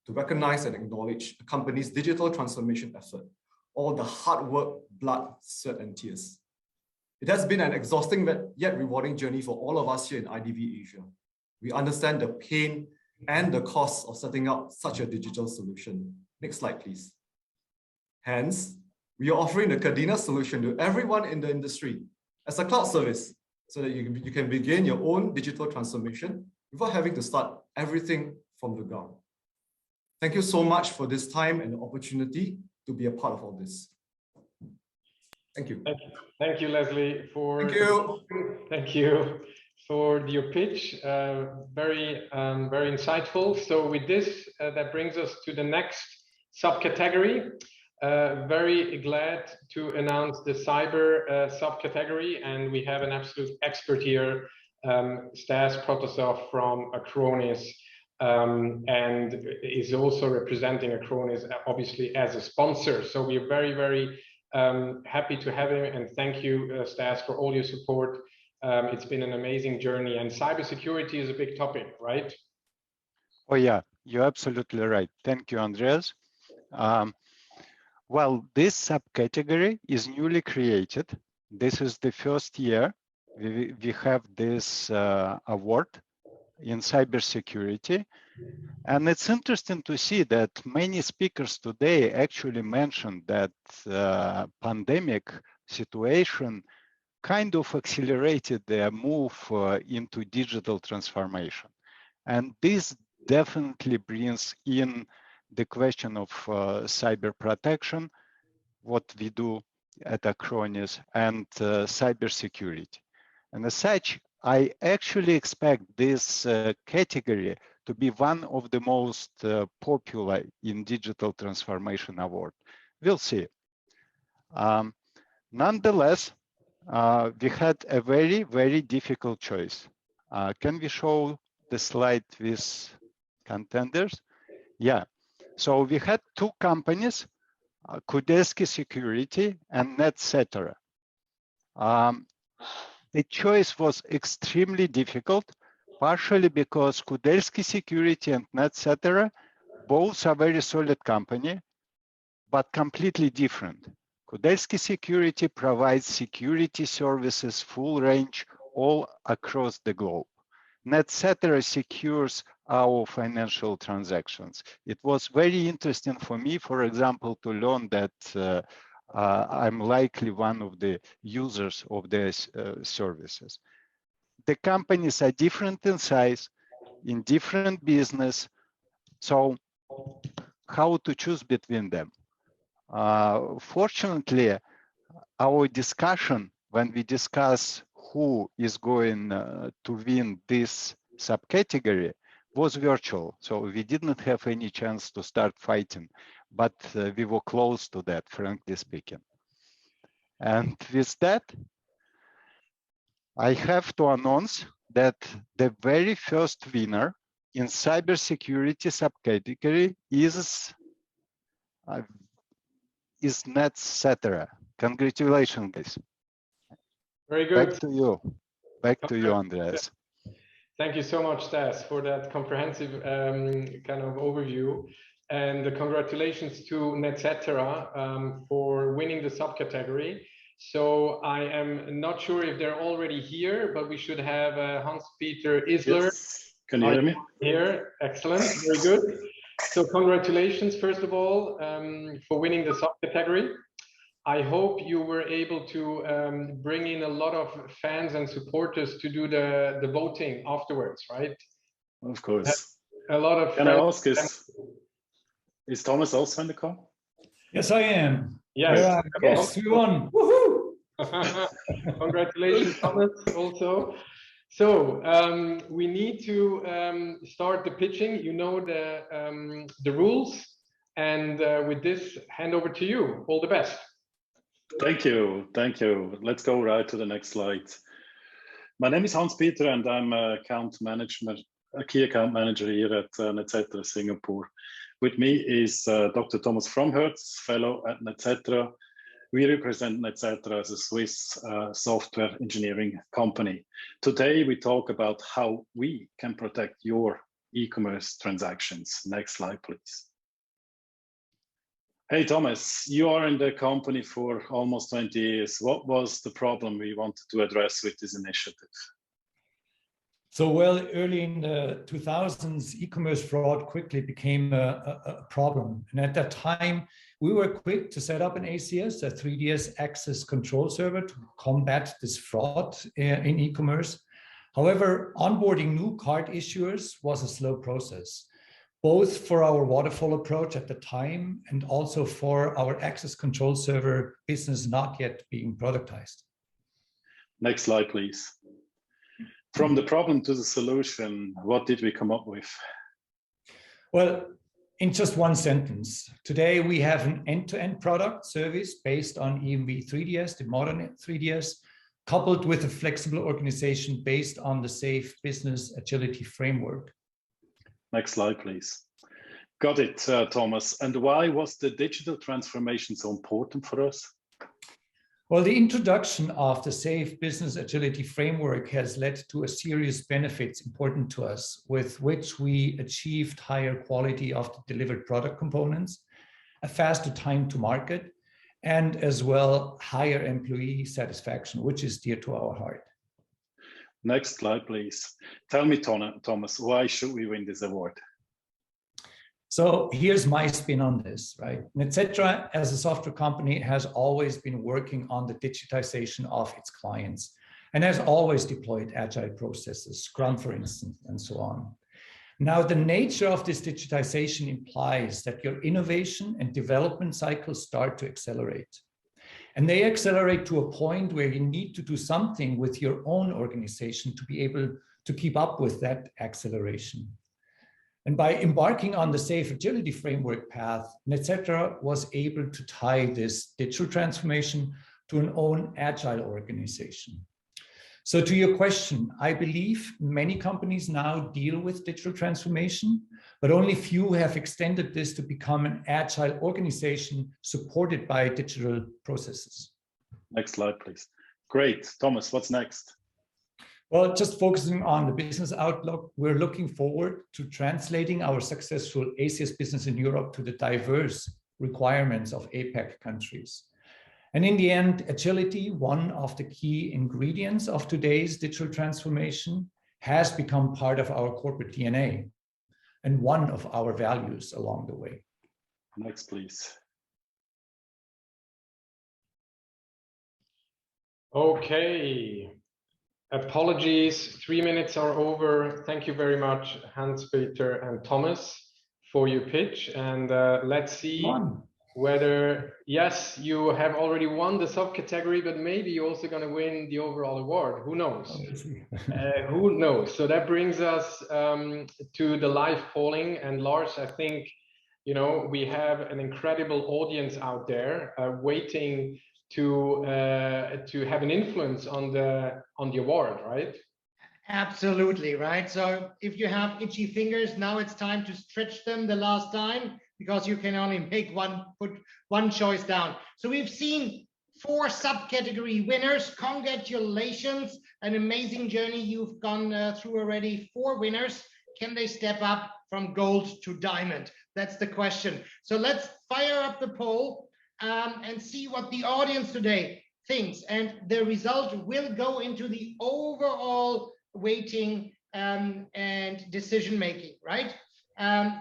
to recognize and acknowledge a company's digital transformation effort, all the hard work, blood, sweat, and tears. It has been an exhausting yet rewarding journey for all of us here in IDV Asia. We understand the pain and the cost of setting up such a digital solution. Next slide, please. Hence, we are offering the Cadena solution to everyone in the industry as a cloud service so that you can begin your own digital transformation without having to start everything from the ground. Thank you so much for this time and the opportunity to be a part of all this. Thank you. Thank you, Leslie, for Thank you for your pitch. Very insightful. So with this, that brings us to the next subcategory. Very glad to announce the cyber subcategory, and we have an absolute expert here, Stas Protosov from Acronis, and is also representing Acronis, obviously, as a sponsor. So we are very happy to have him, and thank you, Stas, for all your support. It's been an amazing journey, and cybersecurity is a big topic, right? Oh yeah, you're absolutely right. Thank you, Andreas. Well, this subcategory is newly created. This is the first year we have this award in cybersecurity. And it's interesting to see that many speakers today actually mentioned that pandemic situation kind of accelerated their move into digital transformation. And this definitely brings in the question of cyber protection, what we do at Acronis, and cybersecurity. And as such, I actually expect this category to be one of the most popular in digital transformation award. We'll see. Nonetheless, we had a very difficult choice. Can we show the slide with contenders? Yeah. So we had two companies, Kudelski Security and NetCetera. The choice was extremely difficult, partially because Kudelski Security and NetCetera both are very solid company, but completely different. Kudelski Security provides security services, full range, all across the globe. NetCetera secures our financial transactions. It was very interesting for me, for example, to learn that I'm likely one of the users of their services. The companies are different in size, in different business. So how to choose between them? Fortunately, our discussion when we discuss who is going to win this subcategory was virtual. So we didn't have any chance to start fighting, but we were close to that, frankly speaking. And with that, I have to announce that the very first winner in cybersecurity subcategory is NetCetera. Congratulations, guys. Very good. Back to you. Back to you, Andreas. Thank you so much, Stas, for that comprehensive kind of overview. And congratulations to NetCetera for winning the subcategory. So I am not sure if they're already here, but we should have Hans-Peter Isler. Yes. Can you hear me? Here, excellent, very good. So congratulations, first of all, for winning the subcategory. I hope you were able to bring in a lot of fans and supporters to do the voting afterwards, right? Of course. a lot of. Can I ask, is Thomas also in the call? Yes, I am. Yes. Yes, we won. Woohoo! Congratulations, Thomas, also. So we need to start the pitching. You know the rules. And with this, hand over to you. All the best. Thank you. Thank you. Let's go right to the next slide. My name is Hans-Peter and I'm a key account manager here at Netcetera Singapore. With me is Dr. Thomas Fromhertz, fellow at Netcetera. We represent Netcetera as a Swiss software engineering company. Today, we talk about how we can protect your e-commerce transactions. Next slide, please. Hey, Thomas, you are in the company for almost 20 years. What was the problem we wanted to address with this initiative? So, well, early in the 2000s, e-commerce fraud quickly became a problem. And at that time, we were quick to set up an ACS, a 3DS access control server, to combat this fraud in e-commerce. However, onboarding new card issuers was a slow process, both for our waterfall approach at the time and also for our access control server business not yet being productized. Next slide, please. From the problem to the solution, what did we come up with? Well, in just one sentence, today we have an end-to-end product service based on EMV 3DS, the modern 3DS, coupled with a flexible organization based on the Safe Business Agility framework. Next slide, please. Got it, Thomas. And why was the digital transformation so important for us? Well, the introduction of the Safe Business Agility framework has led to a serious benefits important to us, with which we achieved higher quality of the delivered product components, a faster time to market, and as well higher employee satisfaction, which is dear to our heart. Next slide, please. Tell me, Thomas, why should we win this award? So here's my spin on this, right? Netcetera, as a software company, has always been working on the digitization of its clients and has always deployed agile processes, Scrum, for instance, and so on. Now, the nature of this digitization implies that your innovation and development cycles start to accelerate. And they accelerate to a point where you need to do something with your own organization to be able to keep up with that acceleration. And by embarking on the Safe Agility framework path, Netcetera was able to tie this digital transformation to an own agile organization. So to your question, I believe many companies now deal with digital transformation, but only few have extended this to become an agile organization supported by digital processes. Next slide, please. Great. Thomas, what's next? Well, just focusing on the business outlook, we're looking forward to translating our successful ACS business in Europe to the diverse requirements of APAC countries. And in the end, agility, one of the key ingredients of today's digital transformation, has become part of our corporate DNA and one of our values along the way. Next, please. Okay. Apologies, 3 minutes are over. Thank you very much, Hans-Peter and Thomas, for your pitch. And let's see whether, yes, you have already won the subcategory, but maybe you're also going to win the overall award. Who knows? Who knows? So that brings us to the live polling. And Lars, I think, you know, we have an incredible audience out there waiting to have an influence on the award, right? Absolutely, right. So if you have itchy fingers, now it's time to stretch them the last time, because you can only put one choice down. So we've seen 4 subcategory winners. Congratulations, an amazing journey you've gone through already. 4 winners. Can they step up from gold to diamond? That's the question. So let's fire up the poll and see what the audience today thinks. And the result will go into the overall weighting and decision-making, right?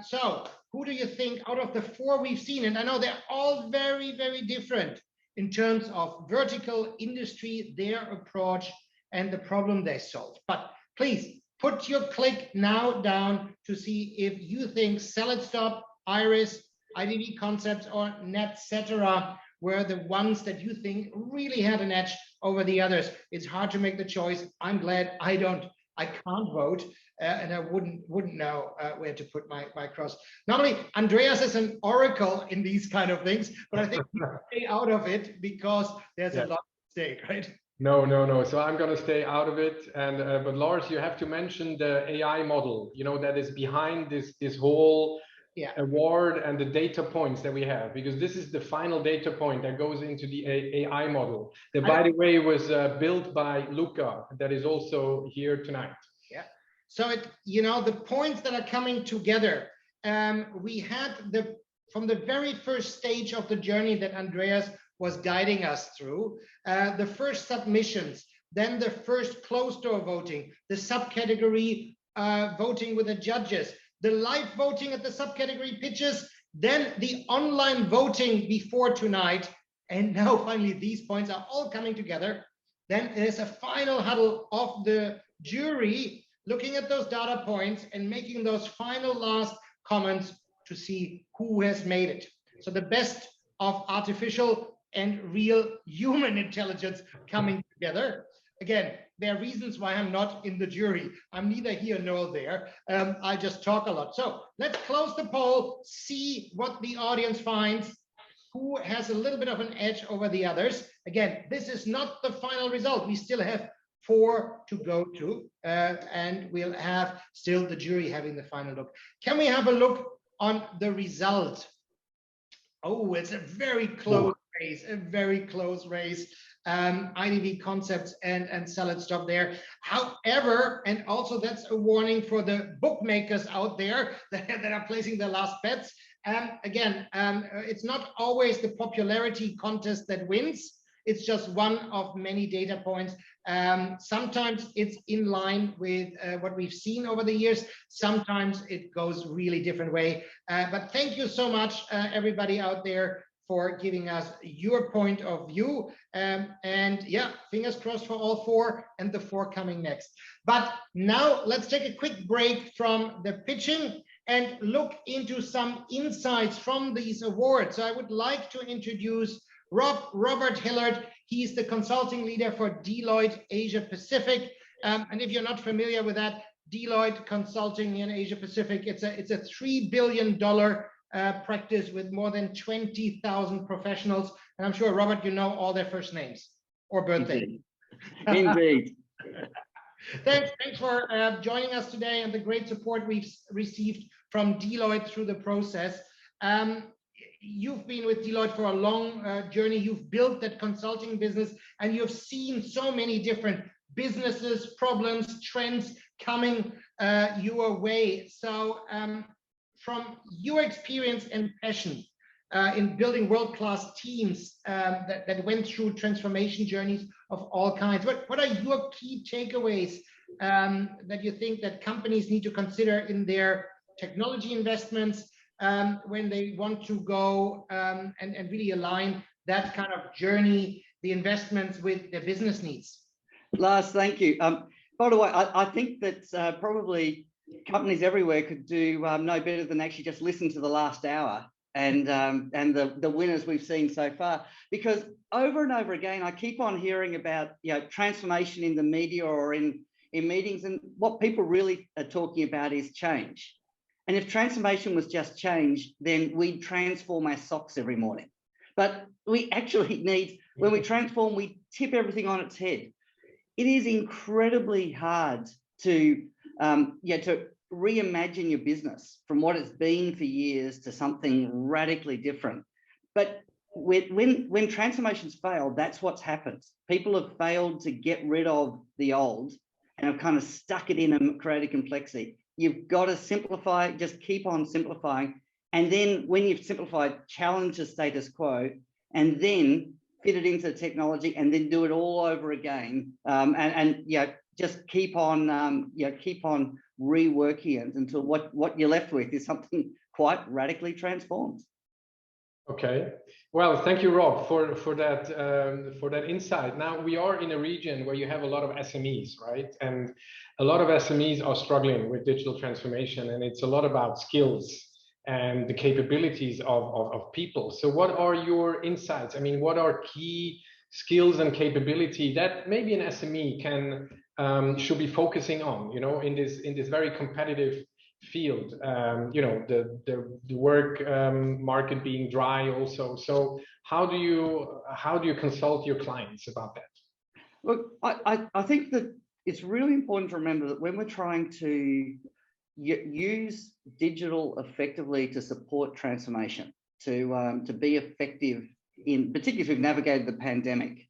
So who do you think out of the 4 we've seen? And I know they're all very, very different in terms of vertical industry, their approach, and the problem they solve. But please Put your click now down to see if you think SelitStop, Iris, IDV Concepts, or Netcetera were the ones that you think really had an edge over the others. It's hard to make the choice. I'm glad I can't vote, and I wouldn't know where to put my cross. Normally, Andreas is an oracle in these kind of things, but I think we stay out of it because there's a lot at stake, right? No. So I'm going to stay out of it. And but Lars, you have to mention the AI model, that is behind this whole award and the data points that we have, because this is the final data point that goes into the AI model that, by the way, was built by Luca, that is also here tonight. Yeah. So the points that are coming together, we had from the very first stage of the journey that Andreas was guiding us through, the first submissions, then the first closed door voting, the subcategory voting with the judges, the live voting at the subcategory pitches, then the online voting before tonight, and now finally these points are all coming together. Then there's a final huddle of the jury looking at those data points and making those final last comments to see who has made it. So the best of artificial and real human intelligence coming together. Again, there are reasons why I'm not in the jury. I'm neither here nor there. I just talk a lot. So let's close the poll, see what the audience finds, who has a little bit of an edge over the others. Again, this is not the final result. We still have 4 to go to, and we'll have still the jury having the final look. Can we have a look on the result? Oh, it's a very close race, a very close race. IDV Concepts and SelitStop there. However, and also that's a warning for the bookmakers out there that are placing their last bets. Again, it's not always the popularity contest that wins. It's just one of many data points. Sometimes it's in line with what we've seen over the years. Sometimes it goes really different way. But thank you so much, everybody out there, for giving us your point of view. And yeah, fingers crossed for all 4 and the 4 coming next. But now let's take a quick break from the pitching and look into some insights from these awards. So I would like to introduce Robert Hillard. He's the consulting leader for Deloitte Asia Pacific. And if you're not familiar with that, Deloitte Consulting in Asia Pacific, it's a $3 billion practice with more than 20,000 professionals. And I'm sure, Robert, you know all their first names or birthday. Indeed. Thanks for joining us today and the great support we've received from Deloitte through the process. You've been with Deloitte for a long journey. You've built that consulting business and you've seen so many different businesses, problems, trends coming your way. So from your experience and passion in building world-class teams that went through transformation journeys of all kinds, what are your key takeaways that you think that companies need to consider in their technology investments when they want to go and really align that kind of journey, the investments with their business needs? Lars, thank you. By the way, I think that probably companies everywhere could do no better than actually just listen to the last hour and the winners we've seen so far, because over and over again, I keep on hearing about transformation in the media or in meetings, and what people really are talking about is change. And if transformation was just change, then we'd transform our socks every morning. But we actually need, when we transform, we tip everything on its head. It is incredibly hard to reimagine your business from what it's been for years to something radically different. But when transformations fail, that's what's happened. People have failed to get rid of the old and have kind of stuck it in and created complexity. You've got to simplify, just keep on simplifying. And then when you've simplified, challenge the status quo and then fit it into the technology and then do it all over again. Just keep on reworking it until what you're left with is something quite radically transformed. Okay. Well, thank you, Rob, for that insight. Now we are in a region where you have a lot of SMEs, right? And a lot of SMEs are struggling with digital transformation, and it's a lot about skills and the capabilities of people. So what are your insights? I mean, what are key skills and capability that maybe an SME can should be focusing on, you know, in this very competitive field, you know, the work market being dry also. So how do you consult your clients about that? Look, I think that it's really important to remember that when we're trying to use digital effectively to support transformation, to be effective in, particularly if we've navigated the pandemic,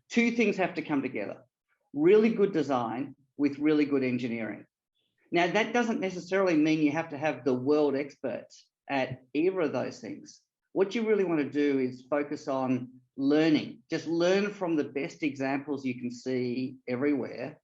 two things have to come together: really good design with really good engineering. Now, that doesn't necessarily mean you have to have the world experts at either of those things. What you really want to do is focus on learning. Just learn from the best examples you can see everywhere.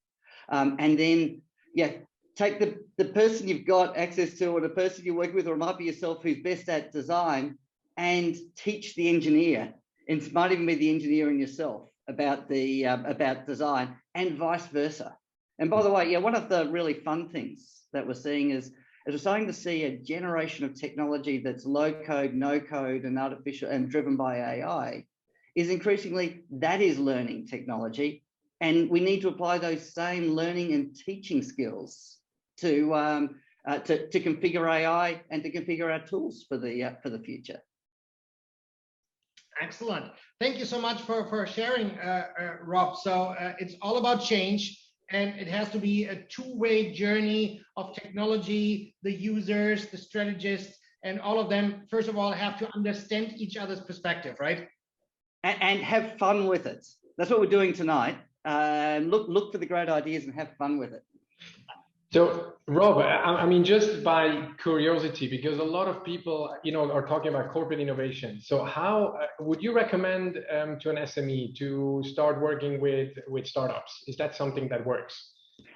And then, yeah, take the person you've got access to, or the person you work with, or it might be yourself, who's best at design, and teach the engineer. And it might even be the engineer in yourself about design, and vice versa. And by the way, yeah, one of the really fun things that we're seeing is we're starting to see a generation of technology that's low code, no code, and artificial, and driven by AI, is increasingly, that is learning technology. And we need to apply those same learning and teaching skills to configure AI and to configure our tools for the future. Excellent. Thank you so much for sharing, Rob. So it's all about change, and it has to be a two-way journey of technology, the users, the strategists, and all of them, first of all, have to understand each other's perspective, right? And have fun with it. That's what we're doing tonight. Look for the great ideas and have fun with it. So, Rob, I mean, just by curiosity, because a lot of people, you know, are talking about corporate innovation. So, how would you recommend to an SME to start working with startups? Is that something that works?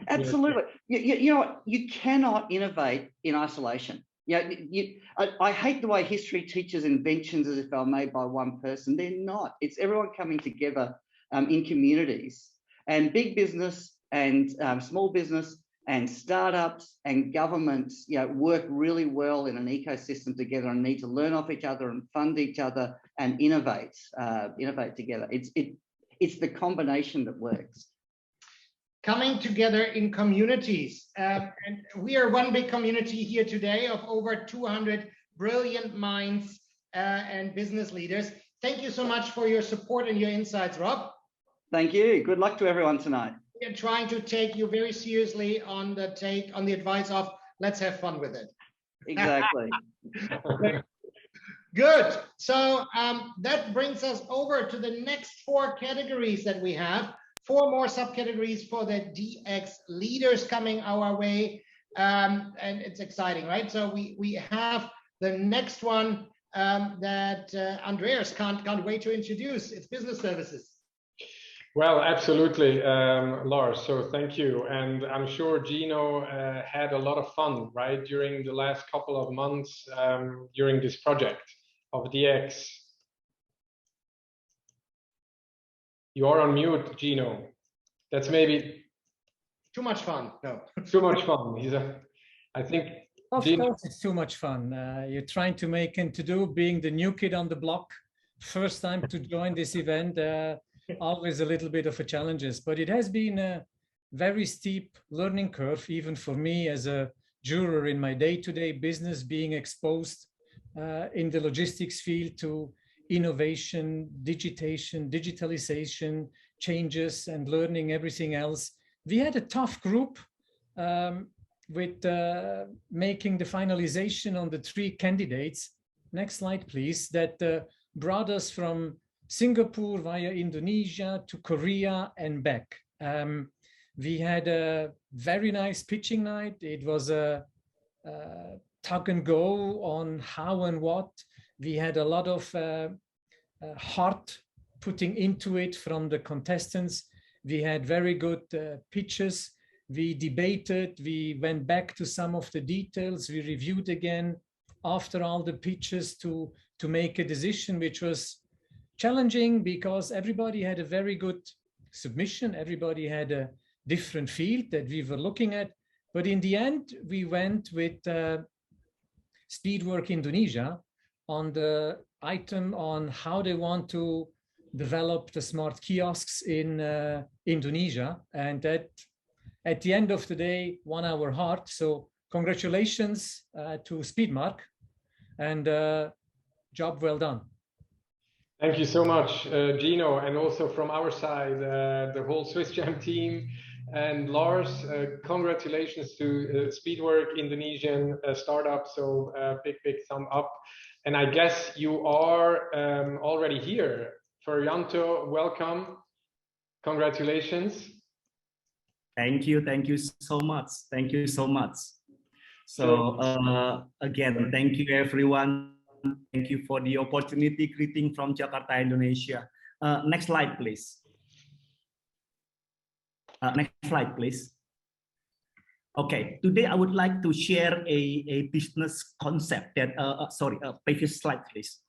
Absolutely. You know what? You cannot innovate in isolation. Yeah, I hate the way history teaches inventions as if they were made by one person. They're not. It's everyone coming together in communities, and big business and small business and startups and governments, you know, work really well in an ecosystem together and need to learn off each other and fund each other and innovate together. It's the combination that works. Coming together in communities. And we are one big community here today of over 200 brilliant minds and business leaders. Thank you so much for your support and your insights, Rob. Thank you. Good luck to everyone tonight. We are trying to take you very seriously on the advice of let's have fun with it. Exactly. Good. So that brings us over to the next 4 categories that we have. 4 more subcategories for the DX leaders coming our way, and it's exciting, right? So we have the next one that Andreas can't wait to introduce. It's business services. Well, absolutely, Lars. So thank you, and I'm sure Gino had a lot of fun, right, during the last couple of months during this project of DX. You are on mute, Gino. That's maybe too much fun. No, too much fun. I think. Of course, it's too much fun. You're trying to make and to do, being the new kid on the block, first time to join this event. Always a little bit of a challenges, but it has been a very steep learning curve, even for me as a juror in my day-to-day business, being exposed in the logistics field to innovation, digitalization, changes, and learning everything else. We had a tough group with making the finalization on the 3 candidates. Next slide, please. That brought us from Singapore via Indonesia to Korea and back. We had a very nice pitching night. It was a tug and go on how and what. We had a lot of heart putting into it from the contestants. We had very good pitches. We debated. We went back to some of the details. We reviewed again after all the pitches to to make a decision which was challenging because everybody had a very good submission. Everybody had a different field that we were looking at. But in the end, we went with Speedwork Indonesia on the item on how they want to develop the smart kiosks in Indonesia. And that, at the end of the day, won our heart. So congratulations to Speedmark, and job well done. Thank you so much, Gino, and also from our side, the whole SwissCham team. And Lars, congratulations to Speedwork Indonesian startup. So big thumb up. And I guess you are already here. Ferianto, welcome. Congratulations. Thank you so much. Thank you so much. So again, thank you everyone. Thank you for the opportunity. Greeting from Jakarta, Indonesia. Next slide, please. Next slide, please. Okay, today I would like to share a business concept that, previous slide, please.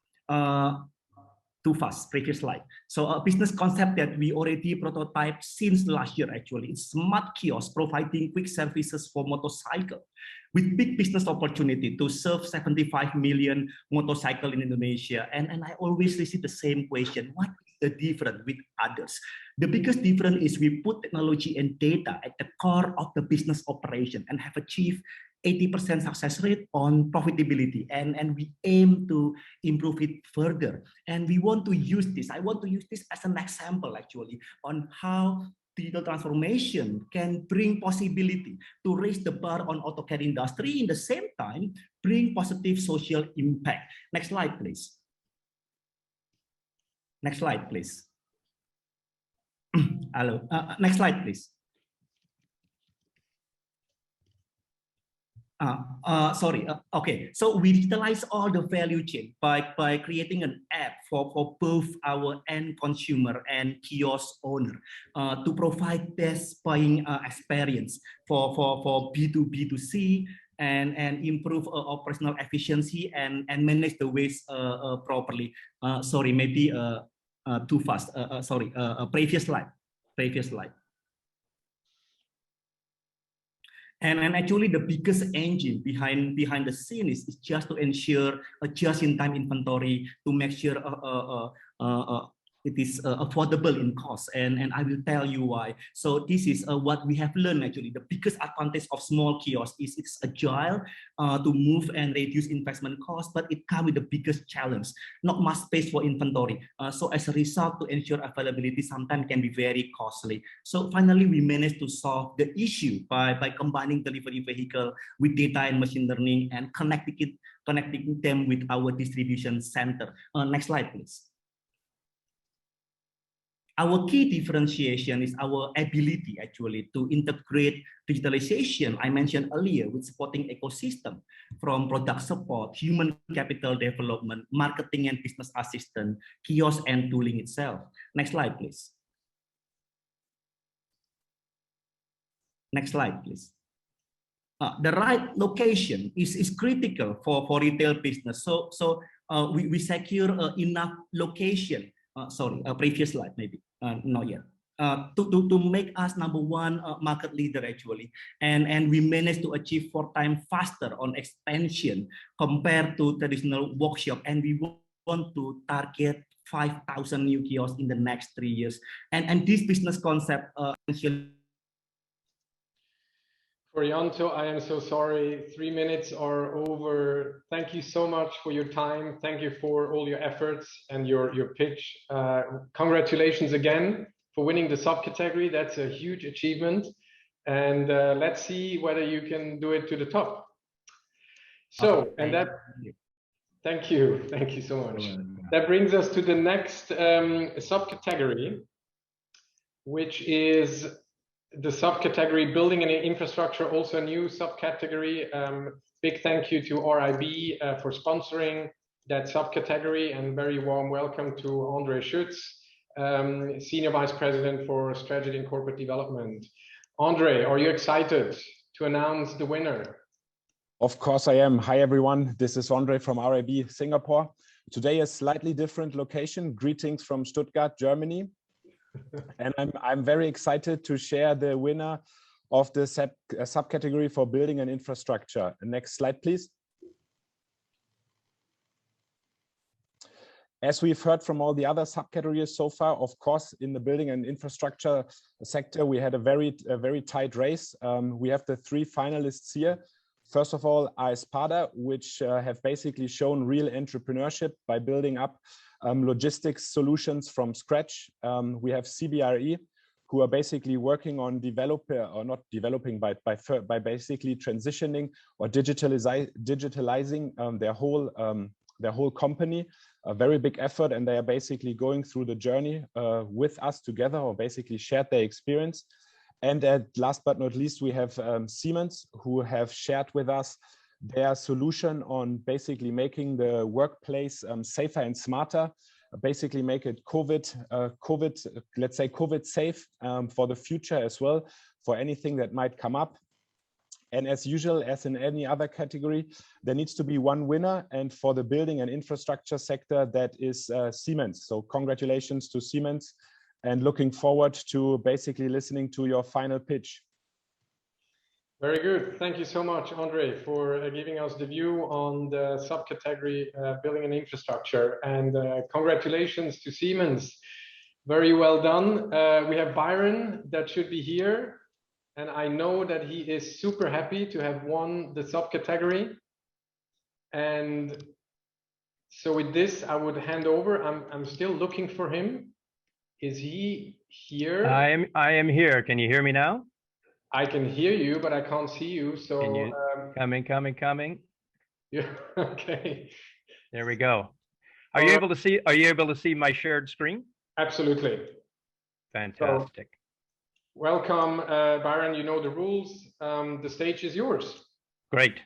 Too fast, previous slide. So a business concept that we already prototyped since last year, actually. It's smart kiosk providing quick services for motorcycle with big business opportunity to serve 75 million motorcycle in Indonesia. And I always receive the same question, what is the difference with others? The biggest difference is we put technology and data at the core of the business operation and have achieved 80% success rate on profitability, and we aim to improve it further. And we want to use this. I want to use this as an example actually on how digital transformation can bring possibility to raise the bar on auto care industry, in the same time bring positive social impact. Next slide, please. Next slide, please. Hello. Next slide, please. Okay, so we digitalize all the value chain by creating an app for both our end consumer and kiosk owner to provide best buying experience for B2B2C and improve operational efficiency and manage the waste properly. Sorry, maybe too fast. Previous slide. And actually, the biggest engine behind the scene is just to ensure a just-in-time inventory to make sure it is affordable in cost, and I will tell you why. So this is what we have learned actually. The biggest advantage of small kiosks is it's agile to move and reduce investment costs, but it comes with the biggest challenge, not much space for inventory. So as a result, to ensure availability sometimes can be very costly. So finally, we managed to solve the issue by combining delivery vehicle with data and machine learning and connecting them with our distribution center. Next slide, please. Our key differentiation is our ability actually to integrate digitalization I mentioned earlier with supporting ecosystem from product support, human capital development, marketing and business assistant, kiosk and tooling itself. Next slide, please. Next slide, please. The right location is critical for retail business. So we secure enough location. Previous slide maybe. Not yet. To make us #1 market leader actually, and we managed to achieve 4 times faster on expansion compared to traditional workshop, and we want to target 5,000 new kiosks in the next 3 years. And this business concept Ferianto, I am so sorry, 3 minutes are over. Thank you so much for your time. Thank you for all your efforts and your pitch. Congratulations again for winning the subcategory. That's a huge achievement. And let's see whether you can do it to the top. So, and that, thank you so much. That brings us to the next subcategory, which is the subcategory building an infrastructure, also a new subcategory. Big thank you to RIB for sponsoring that subcategory, and very warm welcome to Andre Schütz, Senior Vice President for Strategy and Corporate Development. Andre, are you excited to announce the winner? Of course I am. Hi everyone, this is Andre from RIB Singapore. Today, a slightly different location. Greetings from Stuttgart, Germany. And I'm very excited to share the winner of the subcategory for building and infrastructure. Next slide, please. As we've heard from all the other subcategories so far, of course, in the building and infrastructure sector, we had a very tight race. We have the 3 finalists here. First of all, Aespada, which have basically shown real entrepreneurship by building up logistics solutions from scratch. We have CBRE, who are basically working on not developing, but by basically transitioning or digitalizing their whole company. A very big effort, and they are basically going through the journey with us together, or basically shared their experience. And last but not least, we have Siemens, who have shared with us their solution on basically making the workplace safer and smarter, basically make it let's say COVID safe for the future as well, for anything that might come up. And as usual, as in any other category, there needs to be one winner. And for the building and infrastructure sector, that is Siemens. So congratulations to Siemens, and looking forward to basically listening to your final pitch. Very good. Thank you so much, Andre, for giving us the view on the subcategory building and infrastructure. And congratulations to Siemens. Very well done. We have Byron that should be here. And I know that he is super happy to have won the subcategory. And so with this, I would hand over. I'm still looking for him. Is he here? I am here. Can you hear me now? I can hear you, but I can't see you. So can you, coming. Yeah. Okay. There we go. Are you able to see my shared screen? Absolutely. Fantastic. So, welcome, Byron. You know the rules. The stage is yours. Great.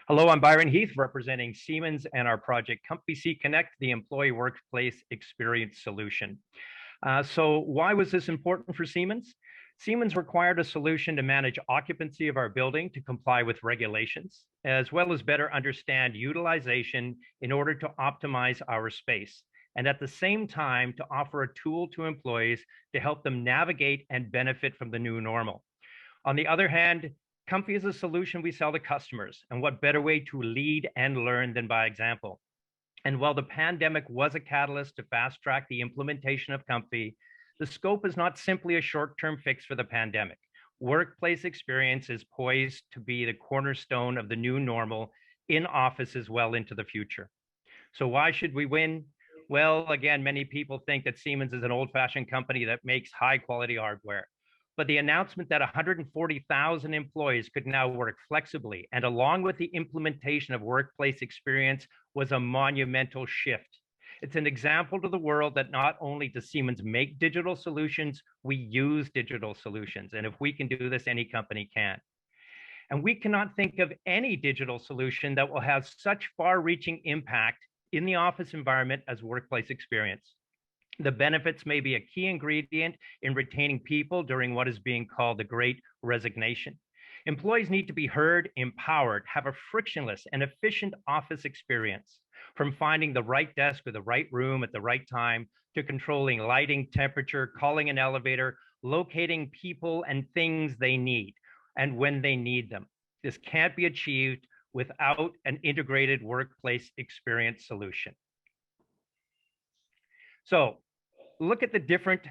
Hello, I'm Byron Heath, representing Siemens and our project CompVC Connect, the employee workplace experience solution. So why was this important for Siemens? Siemens required a solution to manage occupancy of our building to comply with regulations, as well as better understand utilization in order to optimize our space, and at the same time to offer a tool to employees to help them navigate and benefit from the new normal. On the other hand, Comfy is a solution we sell to customers, and what better way to lead and learn than by example. And while the pandemic was a catalyst to fast track the implementation of Comfy, the scope is not simply a short-term fix for the pandemic. Workplace experience is poised to be the cornerstone of the new normal in offices well into the future. So why should we win? Well, again, many people think that Siemens is an old-fashioned company that makes high-quality hardware. But the announcement that 140,000 employees could now work flexibly, and along with the implementation of workplace experience, was a monumental shift. It's an example to the world that not only does Siemens make digital solutions, we use digital solutions. And if we can do this, any company can. And we cannot think of any digital solution that will have such far-reaching impact in the office environment as workplace experience. The benefits may be a key ingredient in retaining people during what is being called the Great Resignation. Employees need to be heard, empowered, have a frictionless and efficient office experience, from finding the right desk or the right room at the right time, to controlling lighting, temperature, calling an elevator, locating people and things they need, and when they need them. This can't be achieved without an integrated workplace experience solution. So look at the different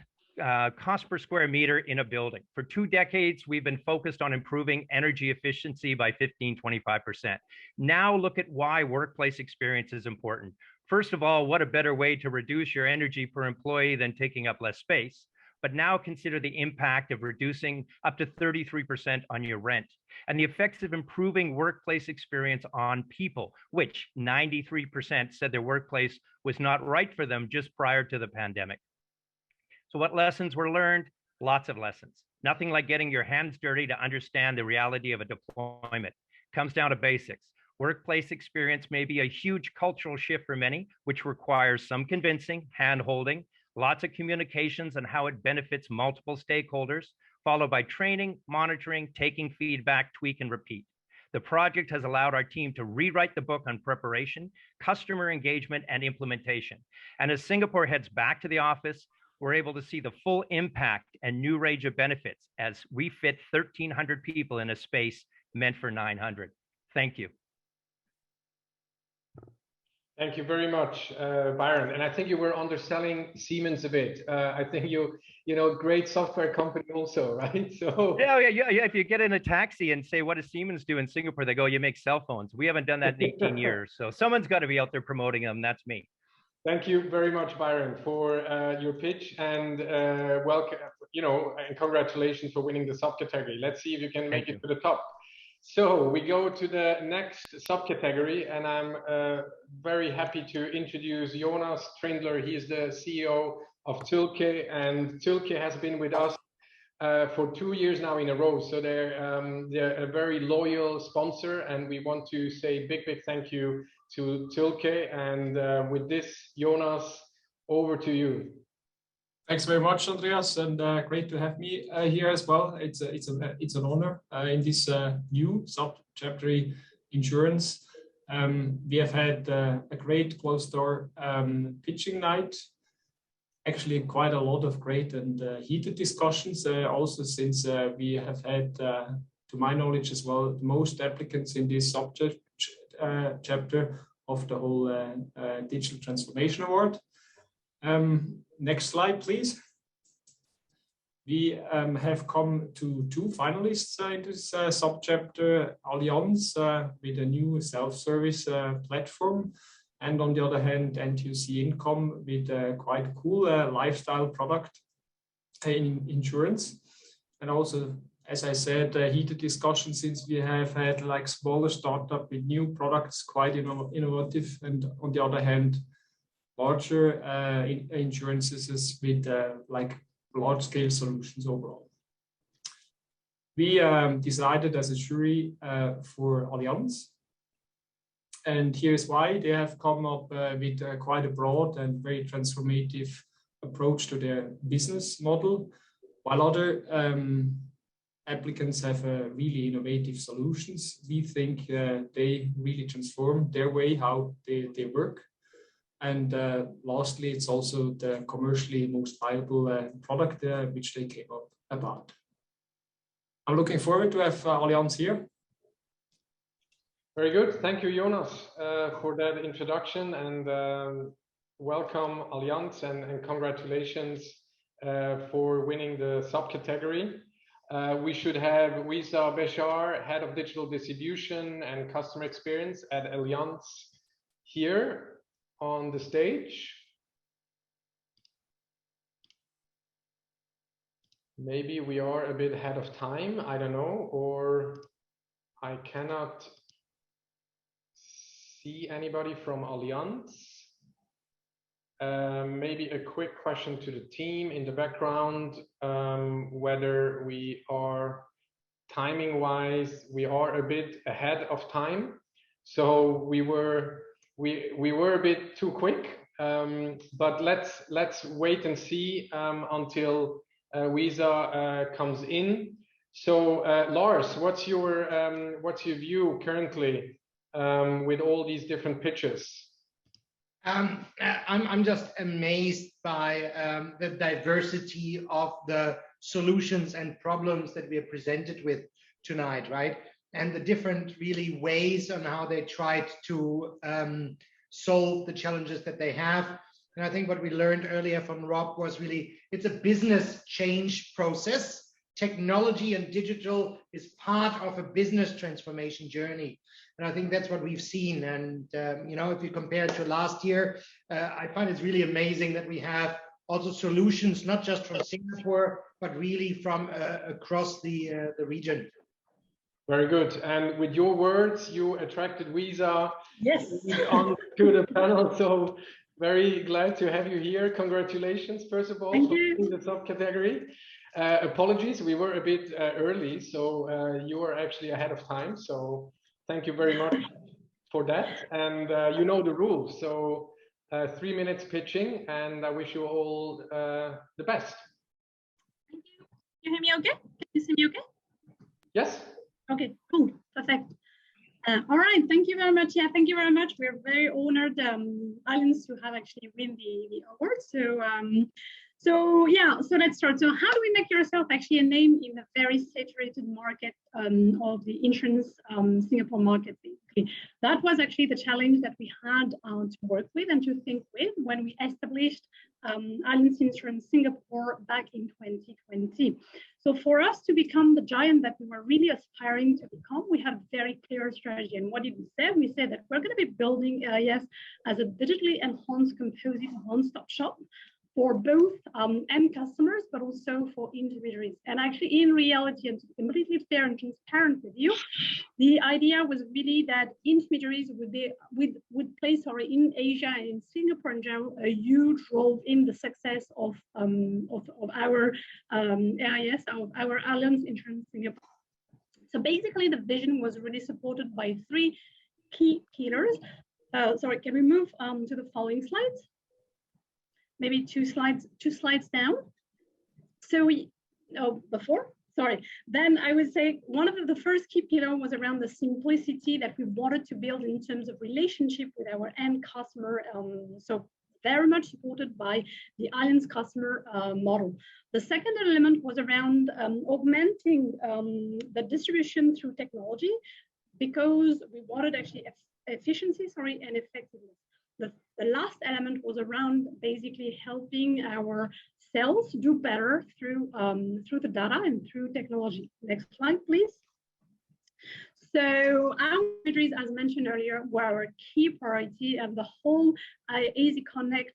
cost per square meter in a building. For 2 decades, we've been focused on improving energy efficiency by 15–25%. Now look at why workplace experience is important. First of all, what a better way to reduce your energy per employee than taking up less space. But now consider the impact of reducing up to 33% on your rent, and the effects of improving workplace experience on people, which 93% said their workplace was not right for them just prior to the pandemic. So what lessons were learned? Lots of lessons. Nothing like getting your hands dirty to understand the reality of a deployment. It comes down to basics. Workplace experience may be a huge cultural shift for many, which requires some convincing, hand-holding, lots of communications on how it benefits multiple stakeholders, followed by training, monitoring, taking feedback, tweak, and repeat. The project has allowed our team to rewrite the book on preparation, customer engagement, and implementation. And as Singapore heads back to the office, we're able to see the full impact and new range of benefits as we fit 1,300 people in a space meant for 900. Thank you. Thank you very much, Byron. And I think you were underselling Siemens a bit. I think you know, great software company also, right? So yeah. If you get in a taxi and say, what does Siemens do in Singapore? They go, you make cell phones. We haven't done that in 18 years. So someone's got to be out there promoting them. That's me. Thank you very much, Byron, for your pitch, and welcome, and congratulations for winning the subcategory. Let's see if you can make it to the top. So we go to the next subcategory, and I'm very happy to introduce Jonas Trindler. He is the CEO of Tilke, and Tilke has been with us for 2 years now in a row. So they're a very loyal sponsor, and we want to say big thank you to Tilke. And with this, Jonas, over to you. Thanks very much, Andreas, and great to have me here as well. It's an honor in this new subchapter insurance. We have had a great closed-door pitching night. Actually, quite a lot of great and heated discussions. Also, since we have had, to my knowledge as well, most applicants in this subject chapter of the whole Digital Transformation Award. Next slide, please. We have come to 2 finalists in this subchapter, Allianz with a new self-service platform, and on the other hand, NTUC Income with a quite cool lifestyle product in insurance. And also, as I said, heated discussion, since we have had like smaller startup with new products, quite innovative, and on the other hand, larger insurances with like large-scale solutions overall. We decided as a jury for Allianz, and here's why. They have come up with quite a broad and very transformative approach to their business model, while other applicants have really innovative solutions. We think they really transform their way how they work. And lastly, it's also the commercially most viable product which they came up about. I'm looking forward to have Allianz here. Very good. Thank you, Jonas, for that introduction, and welcome, Allianz, and congratulations for winning the subcategory. We should have Wisa Beshar, Head of Digital Distribution and Customer Experience at Allianz, here on the stage. Maybe we are a bit ahead of time, I don't know, or I cannot see anybody from Allianz. Maybe a quick question to the team in the background, whether we are timing-wise, we are a bit ahead of time. So we were a bit too quick, but let's wait and see until Wisa comes in. So Lars, what's your view currently with all these different pitches? I'm just amazed by the diversity of the solutions and problems that we are presented with tonight, right? And the different really ways on how they tried to solve the challenges that they have. And I think what we learned earlier from Rob was really, it's a business change process. Technology and digital is part of a business transformation journey. And I think that's what we've seen. And, if you compare it to last year, I find it's really amazing that we have also solutions, not just from Singapore, but really from across the region. Very good. And with your words, you attracted Wisa onto the panel. So very glad to have you here. Congratulations, first of all, for winning the subcategory. Apologies, we were a bit early, so you were actually ahead of time. So thank you very much for that. And you know the rules. So 3 minutes pitching, and I wish you all the best. Thank you. You hear me okay? Can you see me okay? Yes. Okay, cool, perfect. All right, thank you very much. Yeah, thank you very much. We're very honored, Allianz, to have actually win the award. So let's start. So how do we make yourself actually a name in the very saturated market of the insurance Singapore market? Basically, that was actually the challenge that we had to work with and to think with when we established Allianz Insurance Singapore back in 2020. So for us to become the giant that we were really aspiring to become, we had a very clear strategy. And what did we say? We said that we're going to be building AIS as a digitally enhanced composite one-stop shop for both end customers, but also for intermediaries. And actually, in reality, and to be completely fair and transparent with you, the idea was really that intermediaries would play, in Asia and in Singapore in general, a huge role in the success of our AIS, of our Allianz Insurance Singapore. So basically, the vision was really supported by three key pillars. Can we move to the following slides? Maybe two slides down. So then I would say one of the first key pillar was around the simplicity that we wanted to build in terms of relationship with our end customer. So very much supported by the Allianz customer model. The second element was around augmenting the distribution through technology, because we wanted actually efficiency, and effectiveness. The last element was around basically helping our sales do better through the data and through technology. Next slide, please. So our intermediaries, as mentioned earlier, were our key priority, and the whole Easy Connect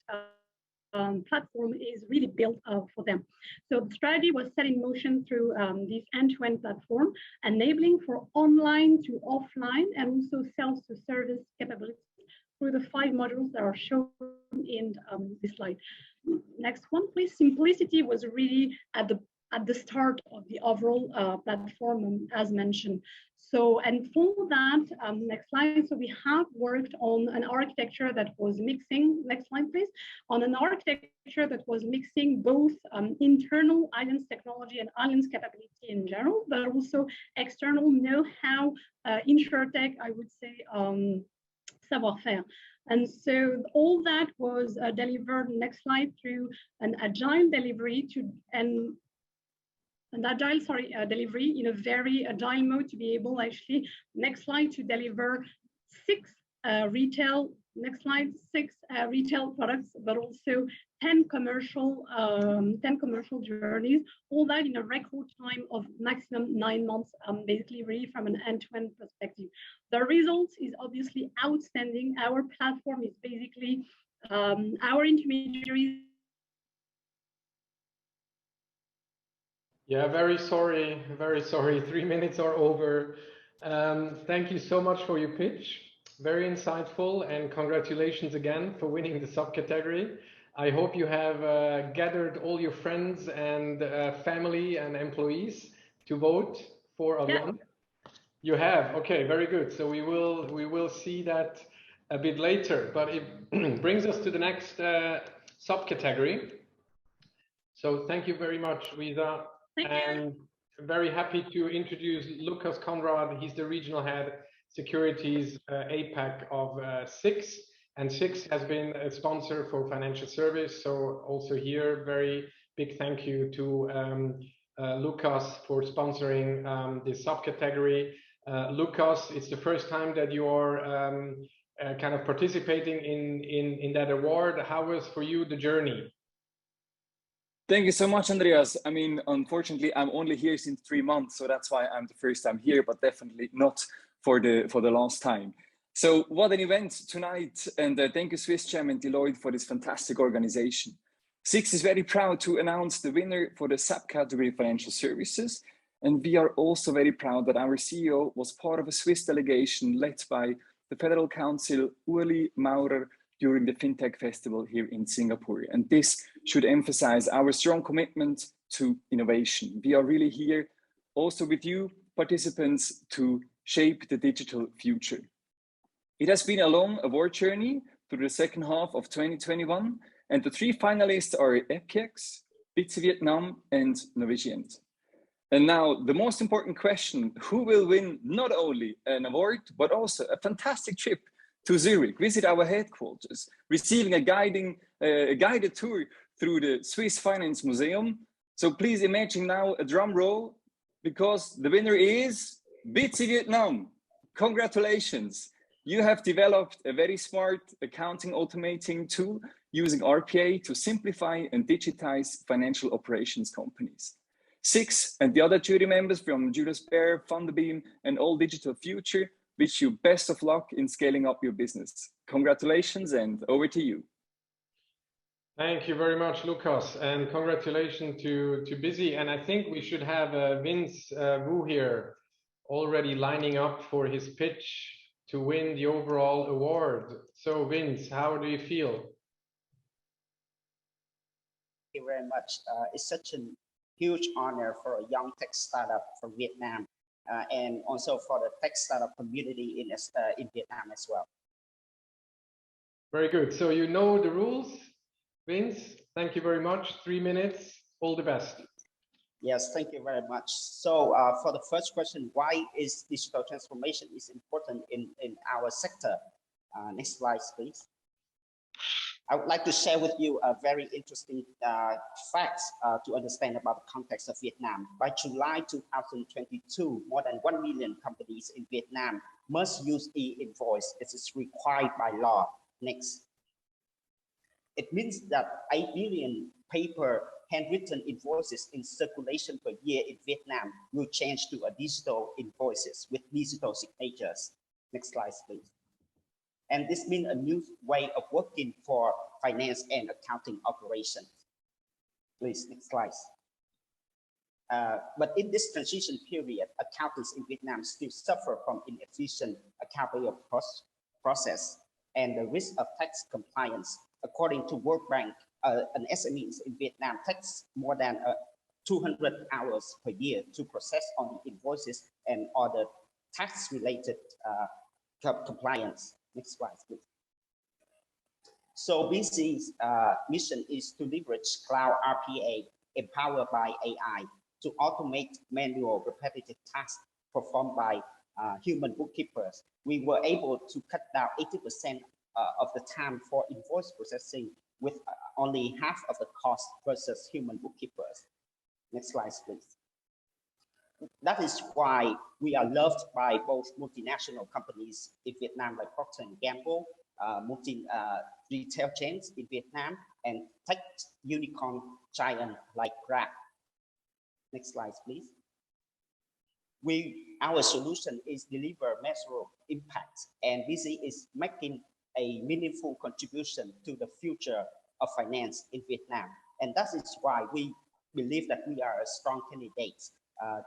platform is really built for them. So the strategy was set in motion through this end-to-end platform, enabling for online to offline and also sales to service capabilities through the 5 modules that are shown in this slide. Next one, please. Simplicity was really at the start of the overall platform, as mentioned. So, and for that, next slide. So we have worked on an architecture that was mixing, next slide, please, on an architecture that was mixing both internal Allianz technology and Allianz capability in general, but also external know-how, insurtech, I would say, savoir-faire. And so all that was delivered, next slide, through an agile delivery delivery in a very agile mode to be able actually, next slide, to deliver 6 retail products, but also 10 commercial journeys, all that in a record time of maximum 9 months, basically really from an end-to-end perspective. The result is obviously outstanding. Our platform is basically our intermediaries. Yeah, very sorry. 3 minutes are over. Thank you so much for your pitch. Very insightful, and congratulations again for winning the subcategory. I hope you have gathered all your friends and family and employees to vote for Allianz. You have, okay, very good. So we will see that a bit later, but it brings us to the next subcategory. So thank you very much, Luisa. And very happy to introduce Lucas Conrad. He's the regional head securities APAC of SIX, and SIX has been a sponsor for financial service. So also here, very big thank you to Lucas for sponsoring this subcategory. Lucas, it's the first time that you are kind of participating in that award. How was for you the journey? Thank you so much, Andreas. I mean, unfortunately, I'm only here since 3 months, so that's why I'm the first time here, but definitely not for the last time. So what an event tonight, and thank you SwissCham and Deloitte for this fantastic organization. SIX is very proud to announce the winner for the subcategory financial services, and we are also very proud that our CEO was part of a Swiss delegation led by the Federal Council Uli Maurer during the FinTech Festival here in Singapore. And this should emphasize our strong commitment to innovation. We are really here also with you participants to shape the digital future. It has been a long award journey through the second half of 2021, and the 3 finalists are EPKEX, Bitsy Vietnam, and Novigient. And now the most important question, who will win not only an award, but also a fantastic trip to Zurich, visit our headquarters, receiving a guided tour through the Swiss Finance Museum. So please imagine now a drum roll, because the winner is Bitsy Vietnam. Congratulations. You have developed a very smart accounting automating tool using RPA to simplify and digitize financial operations companies. 6 and the other jury members from Julius Baer, Thunderbeam, and All Digital Future wish you best of luck in scaling up your business. Congratulations, and over to you. Thank you very much, Lucas, and congratulations to Busy. And I think we should have Vince Wu here already lining up for his pitch to win the overall award. So Vince, how do you feel? Thank you very much. It's such a huge honor for a young tech startup from Vietnam, and also for the tech startup community in Vietnam as well. Very good. So you know the rules, Vince. Thank you very much. 3 minutes. All the best. Yes, thank you very much. So for the first question, why is digital transformation is important in our sector? Next slide, please. I would like to share with you a very interesting facts to understand about the context of Vietnam. By July 2022, more than 1 million companies in Vietnam must use e-invoice. It is required by law. Next. It means that 8 billion paper handwritten invoices in circulation per year in Vietnam will change to a digital invoices with digital signatures. Next slide, please. And this means a new way of working for finance and accounting operations. Please, next slide. But in this transition period, accountants in Vietnam still suffer from inefficient accounting process and the risk of tax compliance. According to World Bank, an SME in Vietnam takes more than 200 hours per year to process on the invoices and other tax-related compliance. Next slide, please. So BC's mission is to leverage cloud RPA empowered by AI to automate manual repetitive tasks performed by human bookkeepers. We were able to cut down 80% of the time for invoice processing with only half of the cost versus human bookkeepers. Next slide, please. That is why we are loved by both multinational companies in Vietnam like Procter & Gamble, retail chains in Vietnam, and tech unicorn giant like Grab. Next slide, please. Our solution is deliver measurable impact, and BC is making a meaningful contribution to the future of finance in Vietnam. And that is why we believe that we are a strong candidate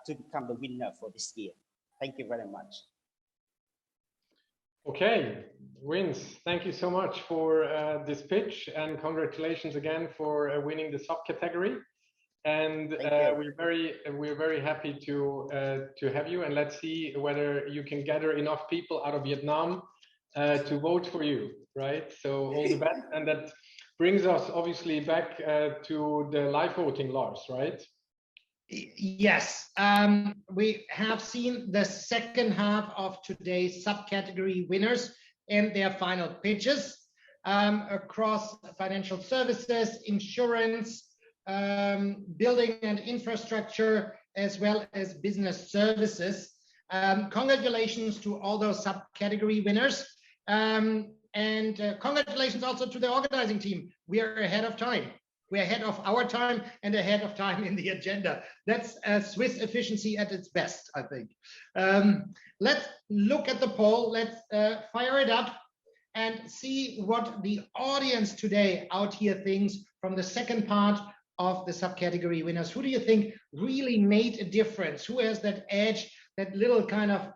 to become the winner for this year. Thank you very much. Okay, Vince, thank you so much for this pitch, and congratulations again for winning the subcategory. And we're very happy to have you, and let's see whether you can gather enough people out of Vietnam to vote for you, right? So all the best. And that brings us obviously back to the live voting, Lars, right? Yes, we have seen the second half of today's subcategory winners and their final pitches across financial services, insurance, building and infrastructure, as well as business services. Congratulations to all those subcategory winners. And congratulations also to the organizing team. We are ahead of time. We're ahead of our time and ahead of time in the agenda. That's Swiss efficiency at its best, I think. Let's look at the poll. Let's fire it up and see what the audience today out here thinks from the second part of the subcategory winners. Who do you think really made a difference? Who has that edge, that little kind of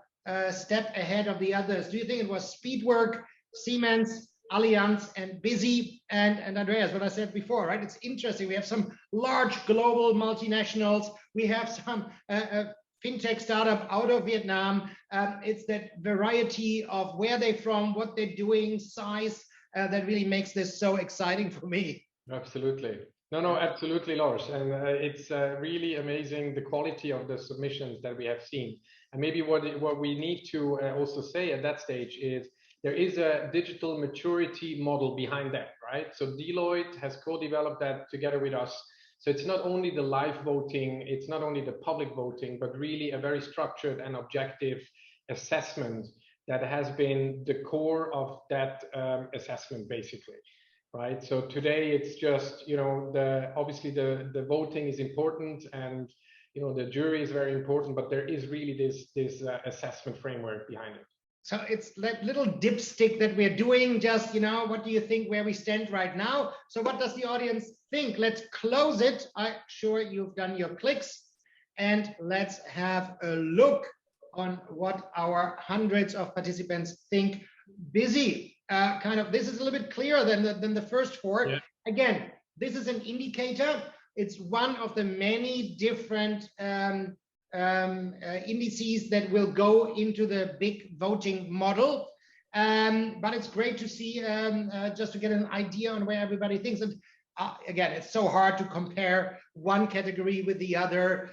step ahead of the others? Do you think it was Speedwork, Siemens, Allianz, and Busy, and Andreas, what I said before, right? It's interesting. We have some large global multinationals. We have some fintech startup out of Vietnam. It's that variety of where they're from, what they're doing, size, that really makes this so exciting for me. Absolutely. No, absolutely, Lars. And it's really amazing the quality of the submissions that we have seen. And maybe what we need to also say at that stage is there is a digital maturity model behind that, right? So Deloitte has co-developed that together with us. So it's not only the live voting, it's not only the public voting, but really a very structured and objective assessment that has been the core of that assessment, basically. Right. So today it's just, you know, obviously the voting is important, and you know the jury is very important, but there is really this assessment framework behind it. So it's like little dipstick that we're doing. Just, you know, what do you think where we stand right now? So what does the audience think? Let's close it. I'm sure you've done your clicks, and let's have a look on what our hundreds of participants think. Busy. This is a little bit clearer than the first four. Yeah. Again, this is an indicator. It's one of the many different indices that will go into the big voting model. But it's great to see, just to get an idea on where everybody thinks. And again, it's so hard to compare one category with the other,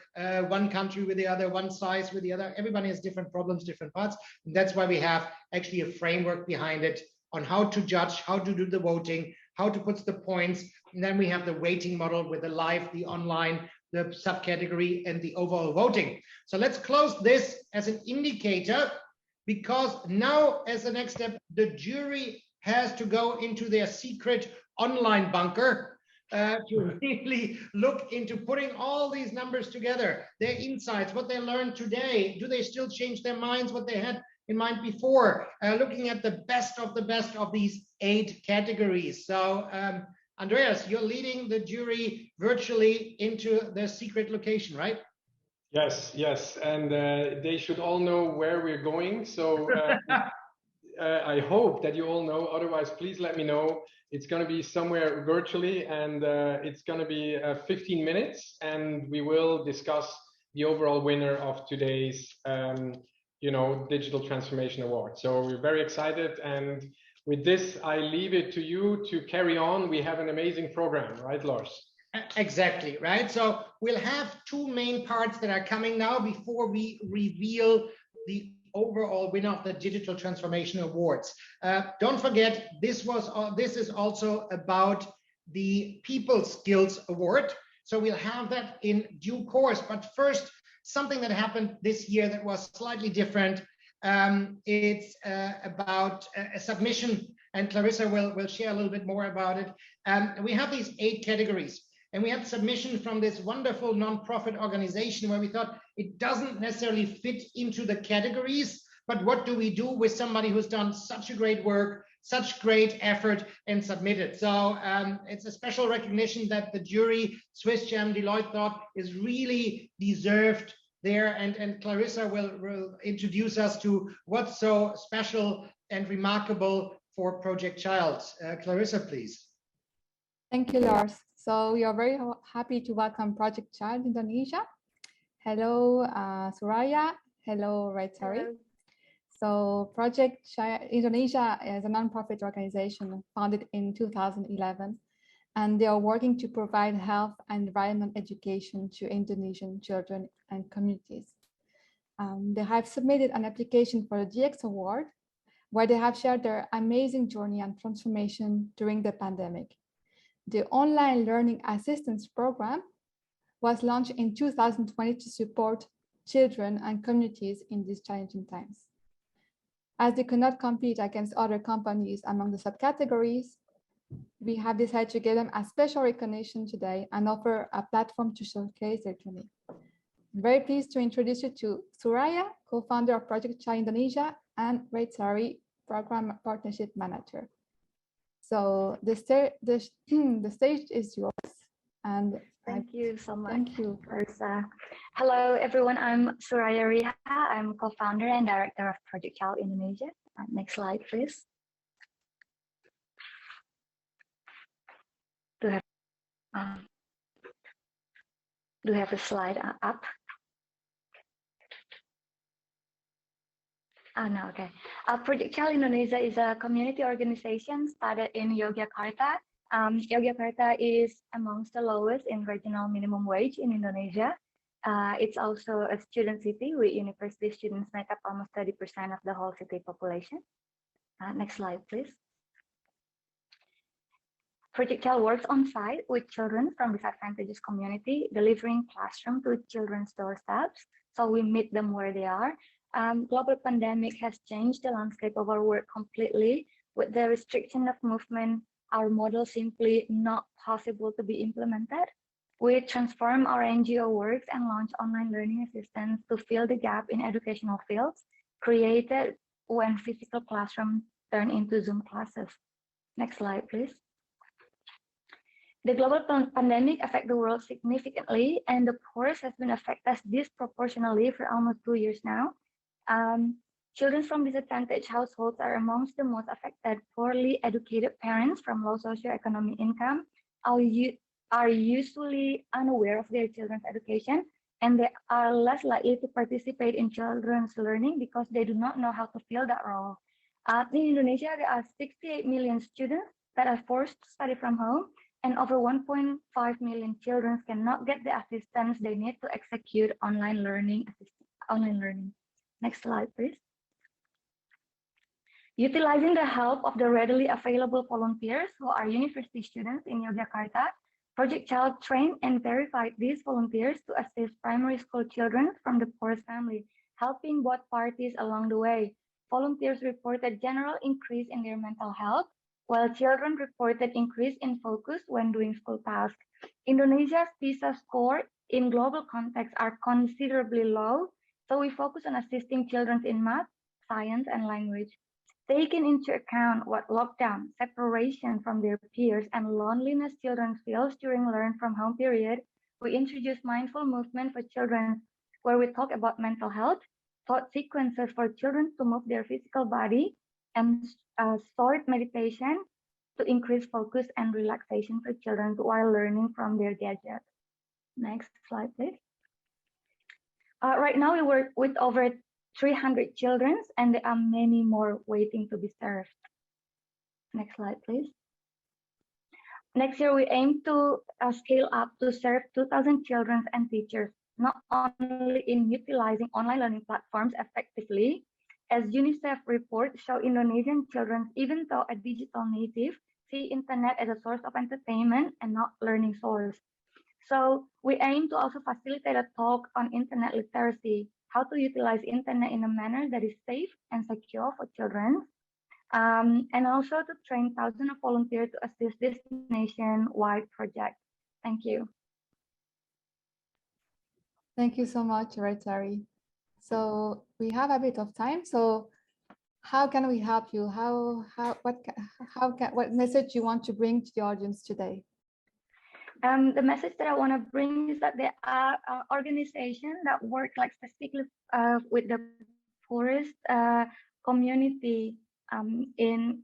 one country with the other, one size with the other. Everybody has different problems, different parts. And that's why we have actually a framework behind it on how to judge, how to do the voting, how to put the points. And then we have the weighting model with the live, the online, the subcategory, and the overall voting. So let's close this as an indicator, because now as the next step, the jury has to go into their secret online bunker to really look into putting all these numbers together, their insights, what they learned today. Do they still change their minds, what they had in mind before, looking at the best of these 8 categories. So Andreas, you're leading the jury virtually into their secret location, right? Yes, and they should all know where we're going. So I hope that you all know, otherwise please let me know. It's going to be somewhere virtually, and it's going to be 15 minutes, and we will discuss the overall winner of today's Digital Transformation Award. So we're very excited, and with this, I leave it to you to carry on. We have an amazing program, right, Lars? Exactly, right? So we'll have 2 main parts that are coming now before we reveal the overall winner of the Digital Transformation Awards. Don't forget, this is also about the People Skills Award. So we'll have that in due course. But first, something that happened this year that was slightly different. It's about a submission, and Clarissa will share a little bit more about it. We have these 8 categories, and we had submission from this wonderful nonprofit organization where we thought it doesn't necessarily fit into the categories, but what do we do with somebody who's done such a great work, such great effort, and submitted? So it's a special recognition that the jury, SwissCham, Deloitte thought is really deserved there, and Clarissa will introduce us to what's so special and remarkable for Project Child. Clarissa, please. Thank you, Lars. So we are very happy to welcome Project Child Indonesia. Hello, Suraya. Hello, Raitari. So Project Child Indonesia is a nonprofit organization founded in 2011, and they are working to provide health and environment education to Indonesian children and communities. They have submitted an application for the DX Award, where they have shared their amazing journey and transformation during the pandemic. The online learning assistance program was launched in 2020 to support children and communities in these challenging times. As they could not compete against other companies among the subcategories, we have decided to give them a special recognition today and offer a platform to showcase their journey. I'm very pleased to introduce you to Suraya, co-founder of Project Child Indonesia, and Raitari, Program Partnership Manager. So the stage is yours. And thank you so much. Thank you. Hello, everyone. I'm Suraya Riha. I'm co-founder and director of Project Child Indonesia. Next slide, please. Do you have a slide up? Oh, no, okay. Project Child Indonesia is a community organization started in Yogyakarta Yogyakarta is amongst the lowest in regional minimum wage in Indonesia. It's also a student city with university students make up almost 30% of the whole city population. Next slide, please. Project Child works on site with children from disadvantaged community, delivering classroom to children's doorsteps. So we meet them where they are. Global pandemic has changed the landscape of our work completely. With the restriction of movement, our model simply not possible to be implemented. We transform our NGO works and launch online learning assistance to fill the gap in educational fields created when physical classrooms turn into Zoom classes. Next slide, please. The global pandemic affected the world significantly, and the poorest has been affected disproportionately for almost 2 years now. Children from disadvantaged households are amongst the most affected. Poorly educated parents from low socioeconomic income are usually unaware of their children's education, and they are less likely to participate in children's learning because they do not know how to fill that role. In Indonesia, there are 68 million students that are forced to study from home, and over 1.5 million children cannot get the assistance they need to execute online learning. Next slide, please. Utilizing the help of the readily available volunteers who are university students in Yogyakarta, Project Child trained and verified these volunteers to assist primary school children from the poorest family, helping both parties along the way. Volunteers reported general increase in their mental health, while children reported increase in focus when doing school tasks. Indonesia's PISA score in global context are considerably low, so we focus on assisting children in math, science, and language. Taking into account what lockdown, separation from their peers, and loneliness children feel during learn from home period, we introduce mindful movement for children, where we talk about mental health, thought sequences for children to move their physical body, and short meditation to increase focus and relaxation for children while learning from their gadgets. Next slide, please. Right now, we work with over 300 children, and there are many more waiting to be served. Next slide, please. Next year, we aim to scale up to serve 2,000 children and teachers, not only in utilizing online learning platforms effectively. As UNICEF reports show, Indonesian children, even though a digital native, see internet as a source of entertainment and not learning source. So we aim to also facilitate a talk on internet literacy, how to utilize internet in a manner that is safe and secure for children, and also to train thousands of volunteers to assist this nationwide project. Thank you. Thank you so much, Retari. So we have a bit of time. So how can we help you? What message you want to bring to the audience today? The message that I want to bring is that there are organizations that work like specifically with the poorest community in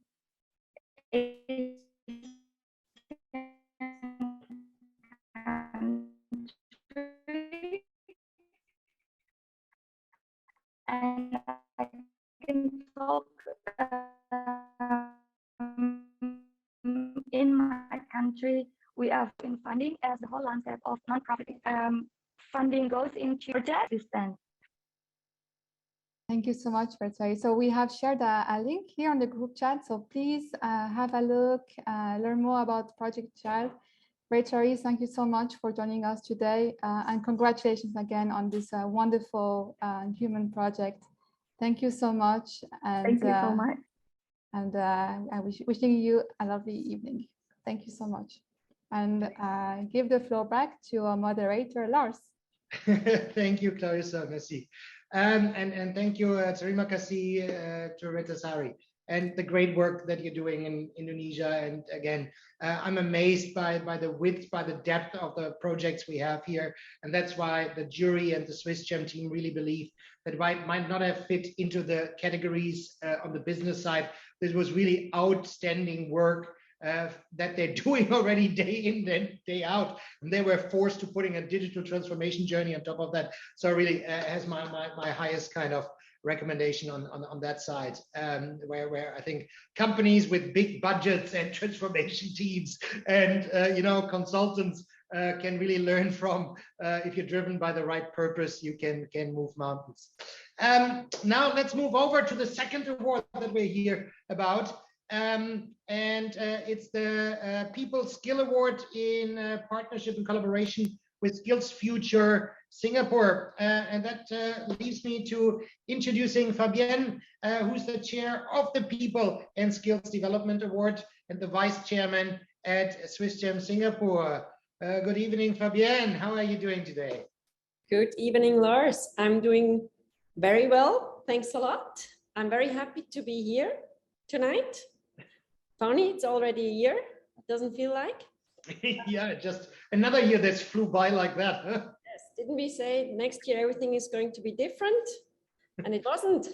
and I can talk in my country. We have been funding as the whole landscape of nonprofit funding goes into project assistance. Thank you so much, Retari. So we have shared a link here on the group chat. So please have a look, learn more about Project Child. Retari, thank you so much for joining us today, and congratulations again on this wonderful human project. Thank you so much. And, thank you so much. And I wishing you a lovely evening. Thank you so much. And give the floor back to our moderator, Lars. Thank you, Clarissa. Merci. And thank you, terima kasih to Retasari, and the great work that you're doing in Indonesia. And again, I'm amazed by the width, by the depth of the projects we have here. And that's why the jury and the SwissCham team really believe that might not have fit into the categories on the business side. This was really outstanding work that they're doing already day in and day out, and they were forced to putting a digital transformation journey on top of that. So really has my highest kind of recommendation on that side, where I think companies with big budgets and transformation teams and consultants can really learn from. If you're driven by the right purpose, you can move mountains. Now let's move over to the second award that we're here about. It's the People Skill Award in partnership and collaboration with Skills Future Singapore. And that leads me to introducing Fabienne, who's the chair of the People and Skills Development Award and the vice chairman at SwissCham Singapore. Good evening, Fabienne. How are you doing today? Good evening, Lars. I'm doing very well. Thanks a lot. I'm very happy to be here tonight. Funny, it's already a year. It doesn't feel like. Yeah, just another year that's flew by like that. Huh? Yes, didn't we say next year everything is going to be different? And it wasn't.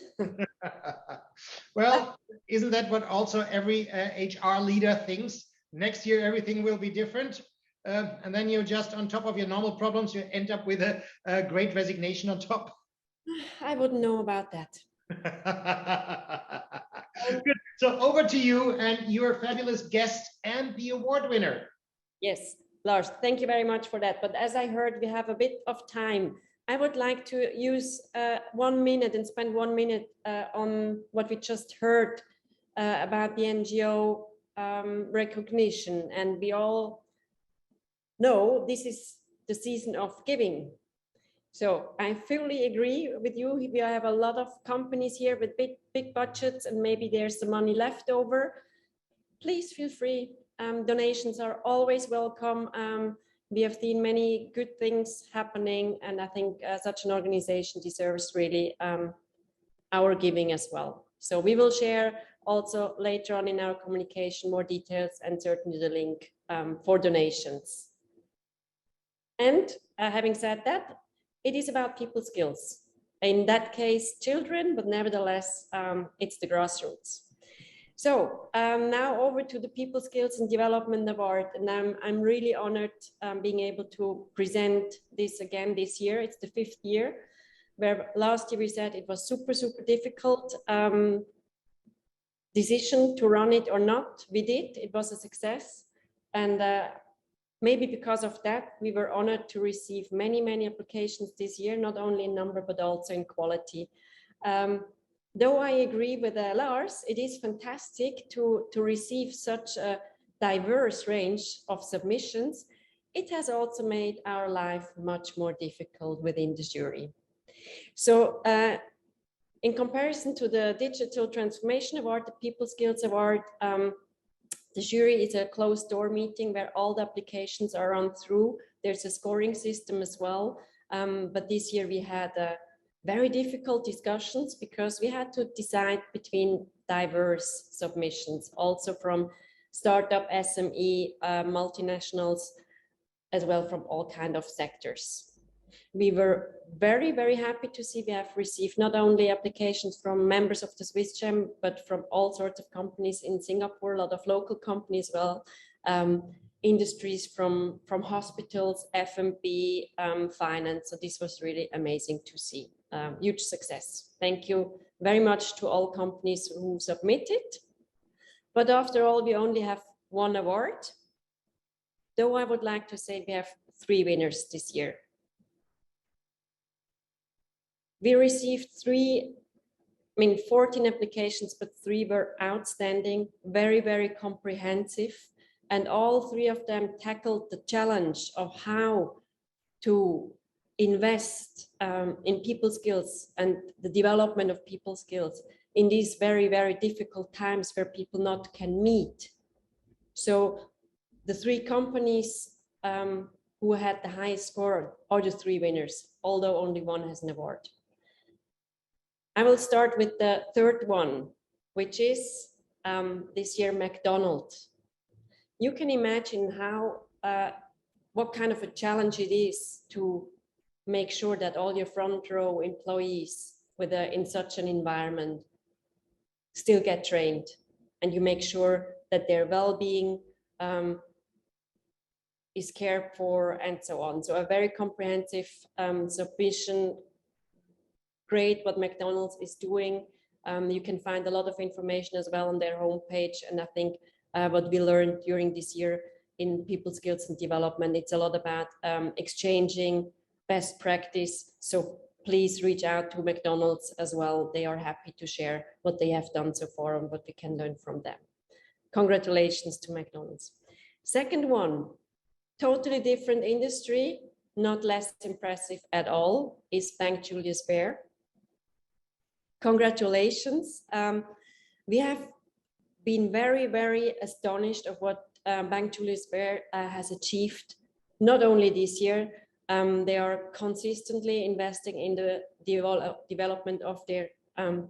Well, isn't that what also every HR leader thinks? Next year everything will be different. And then you just, on top of your normal problems, you end up with a great resignation on top. I wouldn't know about that. Good. So over to you and your fabulous guest and the award winner. Yes, Lars, thank you very much for that. But as I heard, we have a bit of time. I would like to use 1 minute and spend 1 minute on what we just heard about the NGO recognition. And we all know this is the season of giving. So I fully agree with you. We have a lot of companies here with big budgets, and maybe there's some money left over. Please feel free. Donations are always welcome. We have seen many good things happening, and I think such an organization deserves really our giving as well. So we will share also later on in our communication more details and certainly the link for donations. And having said that, it is about people skills. In that case, children, but nevertheless, it's the grassroots. So now over to the People Skills and Development Award. And I'm really honored being able to present this again this year. It's the 5th year, where last year we said it was super difficult decision to run it or not. We did, it was a success. And maybe because of that, we were honored to receive many applications this year, not only in number, but also in quality. Though I agree with Lars, it is fantastic to receive such a diverse range of submissions. It has also made our life much more difficult within the jury. So in comparison to the Digital Transformation Award, the People Skills Award, the jury is a closed door meeting where all the applications are run through. There's a scoring system as well. But this year we had very difficult discussions because we had to decide between diverse submissions, also from startup, SME, multinationals, as well from all kinds of sectors. We were very happy to see we have received not only applications from members of the SwissCham, but from all sorts of companies in Singapore, a lot of local companies as well, industries from hospitals, F&B, finance. So this was really amazing to see. Huge success. Thank you very much to all companies who submitted. But after all, we only have one award. Though I would like to say we have 3 winners this year. We received 14 applications, but 3 were outstanding, very comprehensive. And all 3 of them tackled the challenge of how to invest in people skills and the development of people skills in these very difficult times where people not can meet. So the 3 companies who had the highest score are the 3 winners, although only one has an award. I will start with the 3rd one, which is this year McDonald's. You can imagine how what kind of a challenge it is to make sure that all your front row employees in such an environment still get trained, and you make sure that their well-being is cared for and so on. So a very comprehensive submission great what McDonald's is doing. You can find a lot of information as well on their homepage. And I think what we learned during this year in people skills and development, it's a lot about exchanging best practice. So please reach out to McDonald's as well. They are happy to share what they have done so far and what we can learn from them. Congratulations to McDonald's. Second one, totally different industry, not less impressive at all, is Bank Julius Baer. Congratulations. We have been very, very astonished of what Bank Julius Baer has achieved, not only this year. They are consistently investing in the development of their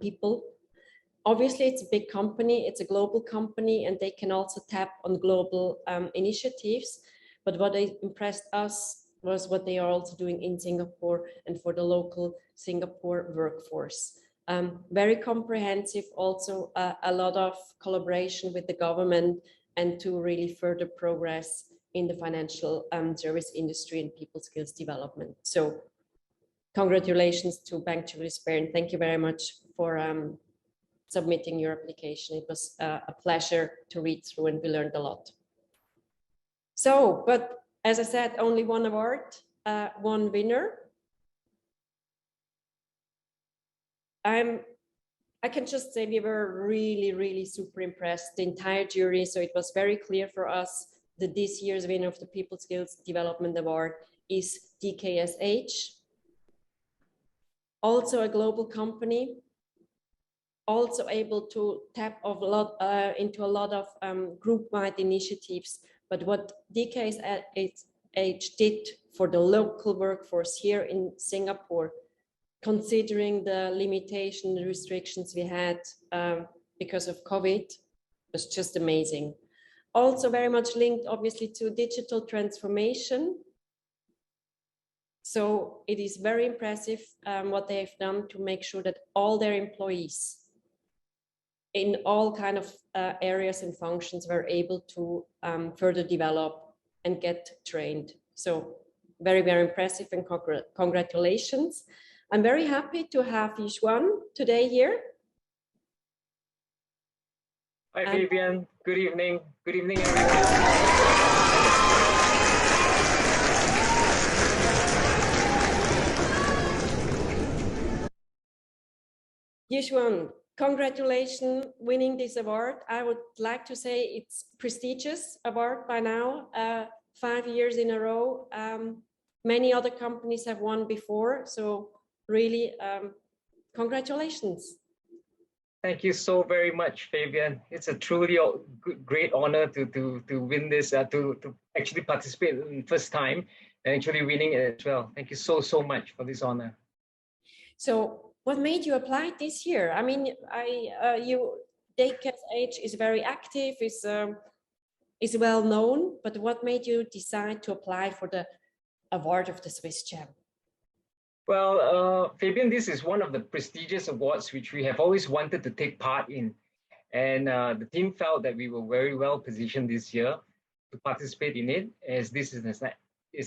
people. Obviously, it's a big company, it's a global company, and they can also tap on global initiatives. But what impressed us was what they are also doing in Singapore and for the local Singapore workforce. Very comprehensive, also a lot of collaboration with the government and to really further progress in the financial service industry and people skills development. So congratulations to Bank Julius Baer, and thank you very much for submitting your application. It was a pleasure to read through and we learned a lot. So, but as I said, only one award, one winner. I can just say we were really, really super impressed, the entire jury. So it was very clear for us that this year's winner of the People Skills Development Award is DKSH. Also a global company, also able to tap into a lot of group-wide initiatives. But what DKSH did for the local workforce here in Singapore, considering the limitation, the restrictions we had because of COVID, was just amazing. Also very much linked, obviously, to digital transformation. So it is very impressive what they have done to make sure that all their employees in all kind of areas and functions were able to further develop and get trained. So very, very impressive, and congratulations. I'm very happy to have Yishuan today here. Hi, Fabian. Good evening. Good evening, everyone. Yishuan, congratulations winning this award. I would like to say it's prestigious award by now, 5 years in a row. Many other companies have won before, so really, congratulations. Thank you so very much, Fabian. It's a truly great honor to win this, to actually participate in the first time and actually winning it as well. Thank you so, so much for this honor. So what made you apply this year? I mean, DKSH is very active, is well known, but what made you decide to apply for the award of the SwissCham? Well, Fabian, this is one of the prestigious awards which we have always wanted to take part in. And the team felt that we were very well positioned this year to participate in it, as this is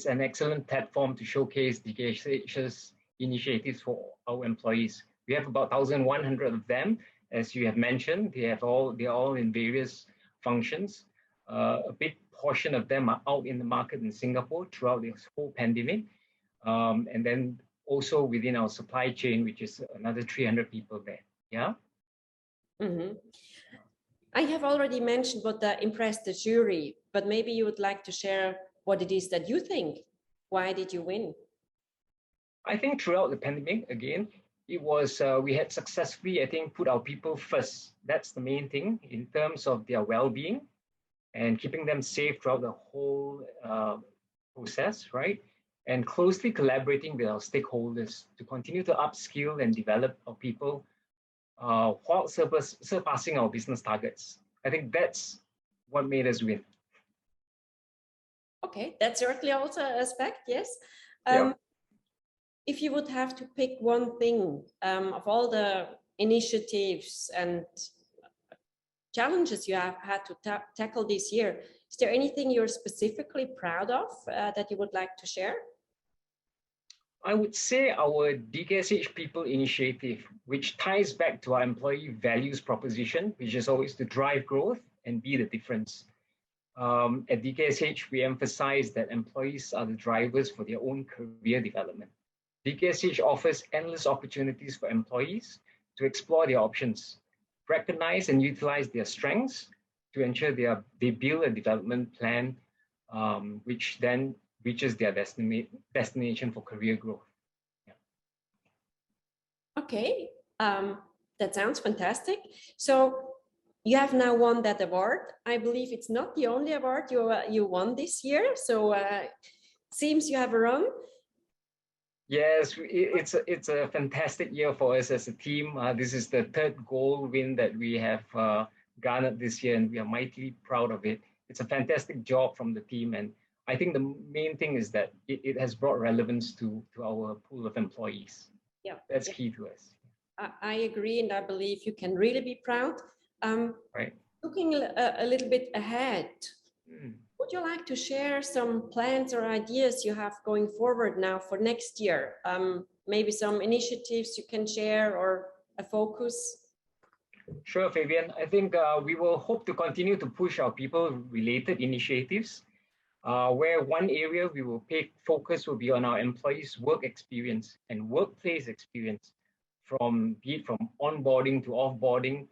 an excellent platform to showcase DKSH's initiatives for our employees. We have about 1,100 of them, as you have mentioned. They are all in various functions. A big portion of them are out in the market in Singapore throughout this whole pandemic. And then also within our supply chain, which is another 300 people there. Yeah. Mm-hmm. I have already mentioned what impressed the jury, but maybe you would like to share what it is that you think. Why did you win? I think throughout the pandemic, again, it was we had successfully, I think, put our people first. That's the main thing in terms of their well-being and keeping them safe throughout the whole process, right? And closely collaborating with our stakeholders to continue to upskill and develop our people while surpassing our business targets. I think that's what made us win. Okay, that's certainly also an aspect, yes. Yeah. If you would have to pick one thing of all the initiatives and challenges you have had to tackle this year, is there anything you're specifically proud of that you would like to share? I would say our DKSH People Initiative, which ties back to our employee values proposition, which is always to drive growth and be the difference. At DKSH, we emphasize that employees are the drivers for their own career development. DKSH offers endless opportunities for employees to explore their options, recognize and utilize their strengths to ensure they build a development plan, which then reaches their destination for career growth. Yeah. Okay, that sounds fantastic. So you have now won that award. I believe it's not the only award you won this year. So seems you have a run. Yes, it's a fantastic year for us as a team. This is the third gold win that we have garnered this year, and we are mightily proud of it. It's a fantastic job from the team, and I think the main thing is that it has brought relevance to our pool of employees. Yeah, that's key to us. I agree, and I believe you can really be proud. Right. Looking a little bit ahead, would you like to share some plans or ideas you have going forward now for next year? Maybe some initiatives you can share or a focus? Sure, Fabian. I think we will hope to continue to push our people-related initiatives, where one area we will pay focus will be on our employees' work experience and workplace experience, be it from onboarding to offboarding,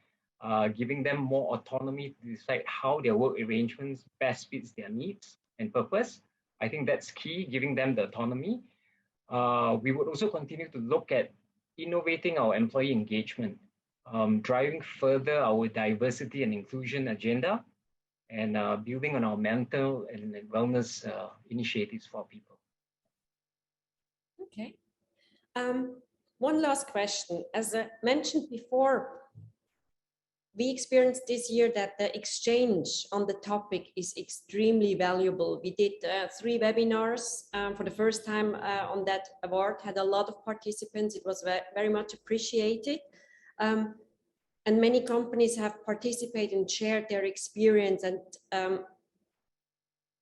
giving them more autonomy to decide how their work arrangements best fits their needs and purpose. I think that's key, giving them the autonomy. We would also continue to look at innovating our employee engagement, driving further our diversity and inclusion agenda, and building on our mental and wellness initiatives for people. Okay. One last question. As I mentioned before, we experienced this year that the exchange on the topic is extremely valuable. We did 3 webinars for the first time on that award, had a lot of participants. It was very much appreciated. And many companies have participated and shared their experience. And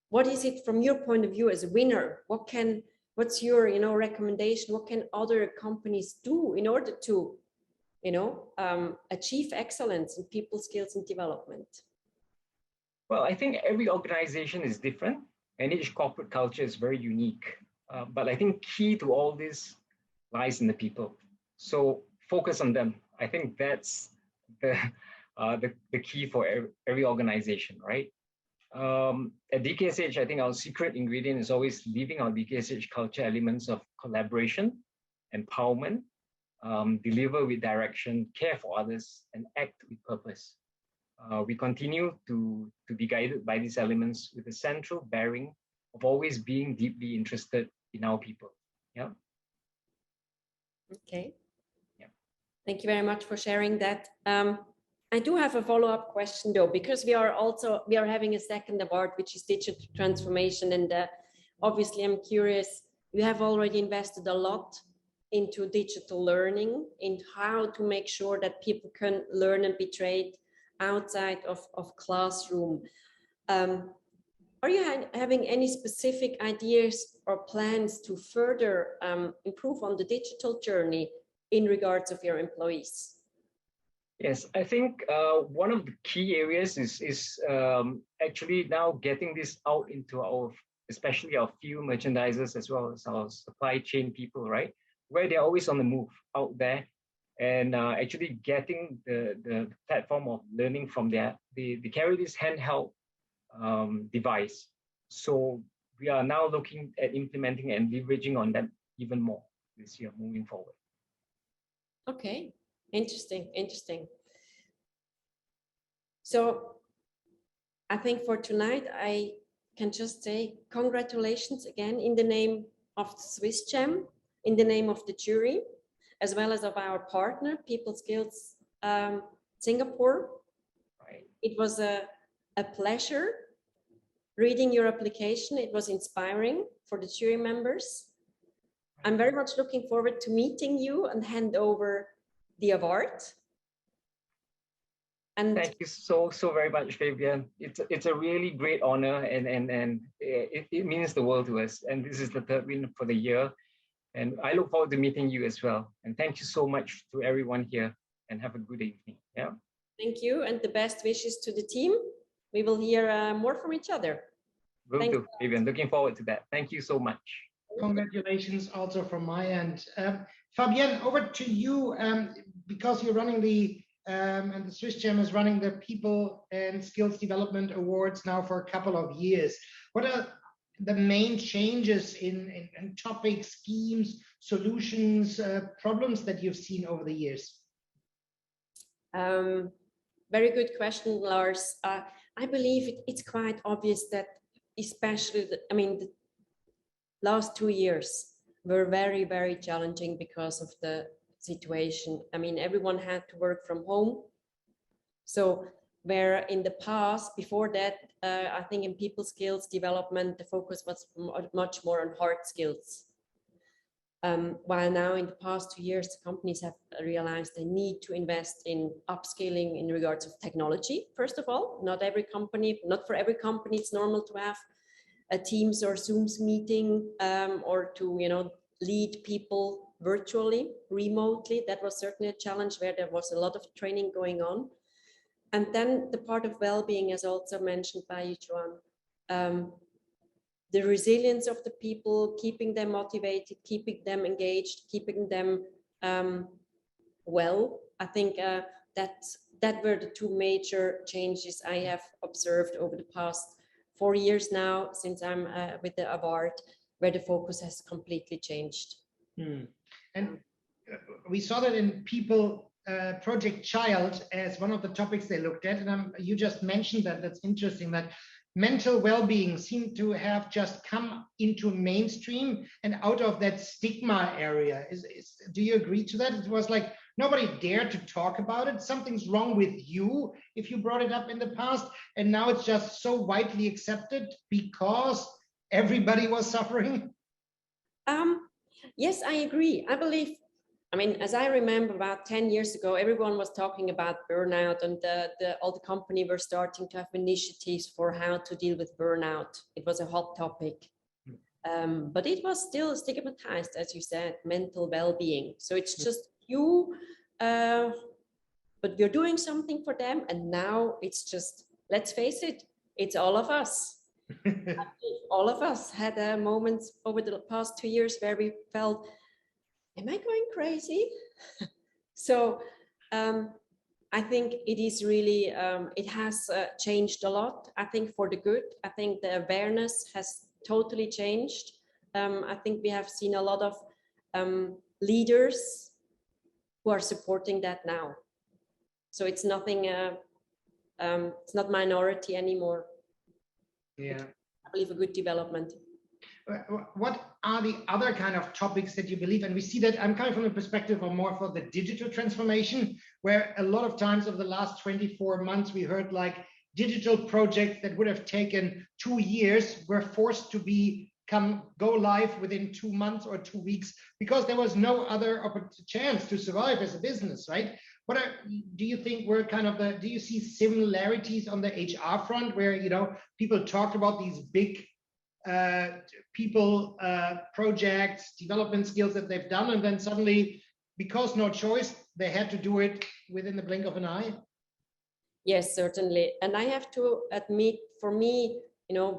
what is it from your point of view as a winner? What's your recommendation? What can other companies do in order to achieve excellence in people skills and development? Well, I think every organization is different and each corporate culture is very unique. But I think key to all this lies in the people. So focus on them. I think that's the key for every organization, right? At DKSH, I think our secret ingredient is always leaving our DKSH culture elements of collaboration, empowerment, deliver with direction, care for others, and act with purpose. We continue to be guided by these elements with a central bearing of always being deeply interested in our people. Yeah. Okay. Yeah. Thank you very much for sharing that. I do have a follow-up question though, because we are having a second award, which is digital transformation. And obviously I'm curious, you have already invested a lot into digital learning, in how to make sure that people can learn and be trained outside of classroom. Are you having any specific ideas or plans to further improve on the digital journey in regards of your employees? Yes, I think one of the key areas is actually now getting this out into especially our field merchandisers as well as our supply chain people, right? Where they're always on the move out there, and actually getting the platform of learning from they carry this handheld device. So we are now looking at implementing and leveraging on that even more this year moving forward. Okay, interesting. So I think for tonight, I can just say congratulations again in the name of SwissCham, in the name of the jury, as well as of our partner, People Skills Singapore. Right. It was a pleasure reading your application. It was inspiring for the jury members. I'm very much looking forward to meeting you and hand over the award. And thank you so very much, Fabian. It's a really great honor, and it means the world to us. And this is the third win for the year. And I look forward to meeting you as well. And thank you so much to everyone here, and have a good evening. Yeah. Thank you, and the best wishes to the team. We will hear more from each other. Will do, Fabian. Looking forward to that. Thank you so much. Congratulations also from my end. Fabienne, over to you, because you're running the, and the SwissCham is running the People and Skills Development Awards now for a couple of years. What are the main changes in topics, schemes, solutions, problems that you've seen over the years? Very good question, Lars. I believe it's quite obvious that especially, the last 2 years were very, very challenging because of the situation. Everyone had to work from home. So where in the past, before that, I think in people skills development, the focus was much more on hard skills. While now in the past 2 years, the companies have realized they need to invest in upskilling in regards of technology. First of all, not for every company, it's normal to have a Teams or Zooms meeting, or to lead people virtually, remotely. That was certainly a challenge where there was a lot of training going on. And then the part of well-being, as also mentioned by you, Joan, the resilience of the people, keeping them motivated, keeping them engaged, keeping them well. I think that were the two major changes I have observed over the past 4 years now, since I'm with the award, where the focus has completely changed. And we saw that in People Project Child as one of the topics they looked at. And you just mentioned that. That's interesting, that mental well-being seemed to have just come into mainstream and out of that stigma area. Do you agree to that? It was like nobody dared to talk about it. Something's wrong with you if you brought it up in the past. And now it's just so widely accepted because everybody was suffering. Yes, I agree. I believe, as I remember about 10 years ago, everyone was talking about burnout, and all the companies were starting to have initiatives for how to deal with burnout. It was a hot topic. But it was still stigmatized, as you said, mental well-being. So it's just you, but you're doing something for them. And now it's just, let's face it, it's all of us. All of us had moments over the past 2 years where we felt, am I going crazy? So I think it is really, it has changed a lot. I think for the good. I think the awareness has totally changed. I think we have seen a lot of leaders who are supporting that now. So it's nothing, it's not minority anymore. Yeah. I believe a good development. What are the other kind of topics that you believe? And we see that I'm coming from the perspective of more for the digital transformation, where a lot of times over the last 24 months, we heard like digital projects that would have taken 2 years were forced to go live within 2 months or 2 weeks because there was no other chance to survive as a business, right? Do you think we're kind of do you see similarities on the HR front where, people talked about these big people projects, development skills that they've done, and then suddenly, because no choice, they had to do it within the blink of an eye? Yes, certainly. And I have to admit, for me,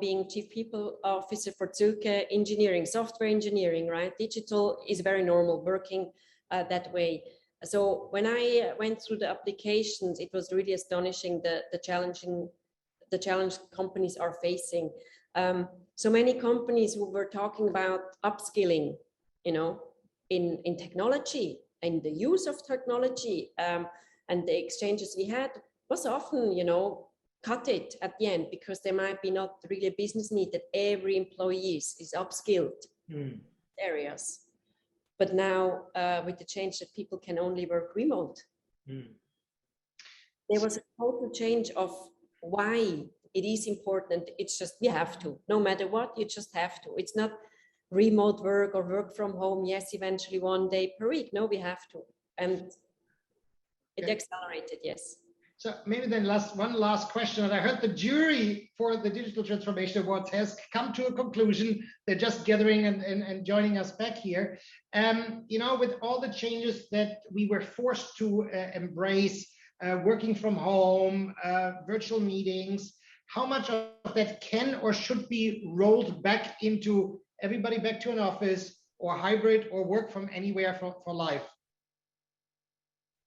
being Chief People Officer for Zülke engineering, software engineering, right? Digital is very normal, working that way. So when I went through the applications, it was really astonishing the challenge companies are facing. So many companies who were talking about upskilling, in technology and the use of technology, and the exchanges we had was often, cut it at the end because there might be not really a business need that every employee is upskilled areas. But now with the change that people can only work remote, there was a total change of why it is important. It's just, you have to, no matter what, you just have to. It's not remote work or work from home. Yes, eventually 1 day per week. No, we have to. And it accelerated, yes. So maybe then one last question. And I heard the jury for the Digital Transformation Awards has come to a conclusion. They're just gathering and joining us back here. You know, with all the changes that we were forced to embrace, working from home, virtual meetings, how much of that can or should be rolled back into everybody back to an office, or hybrid, or work from anywhere for life?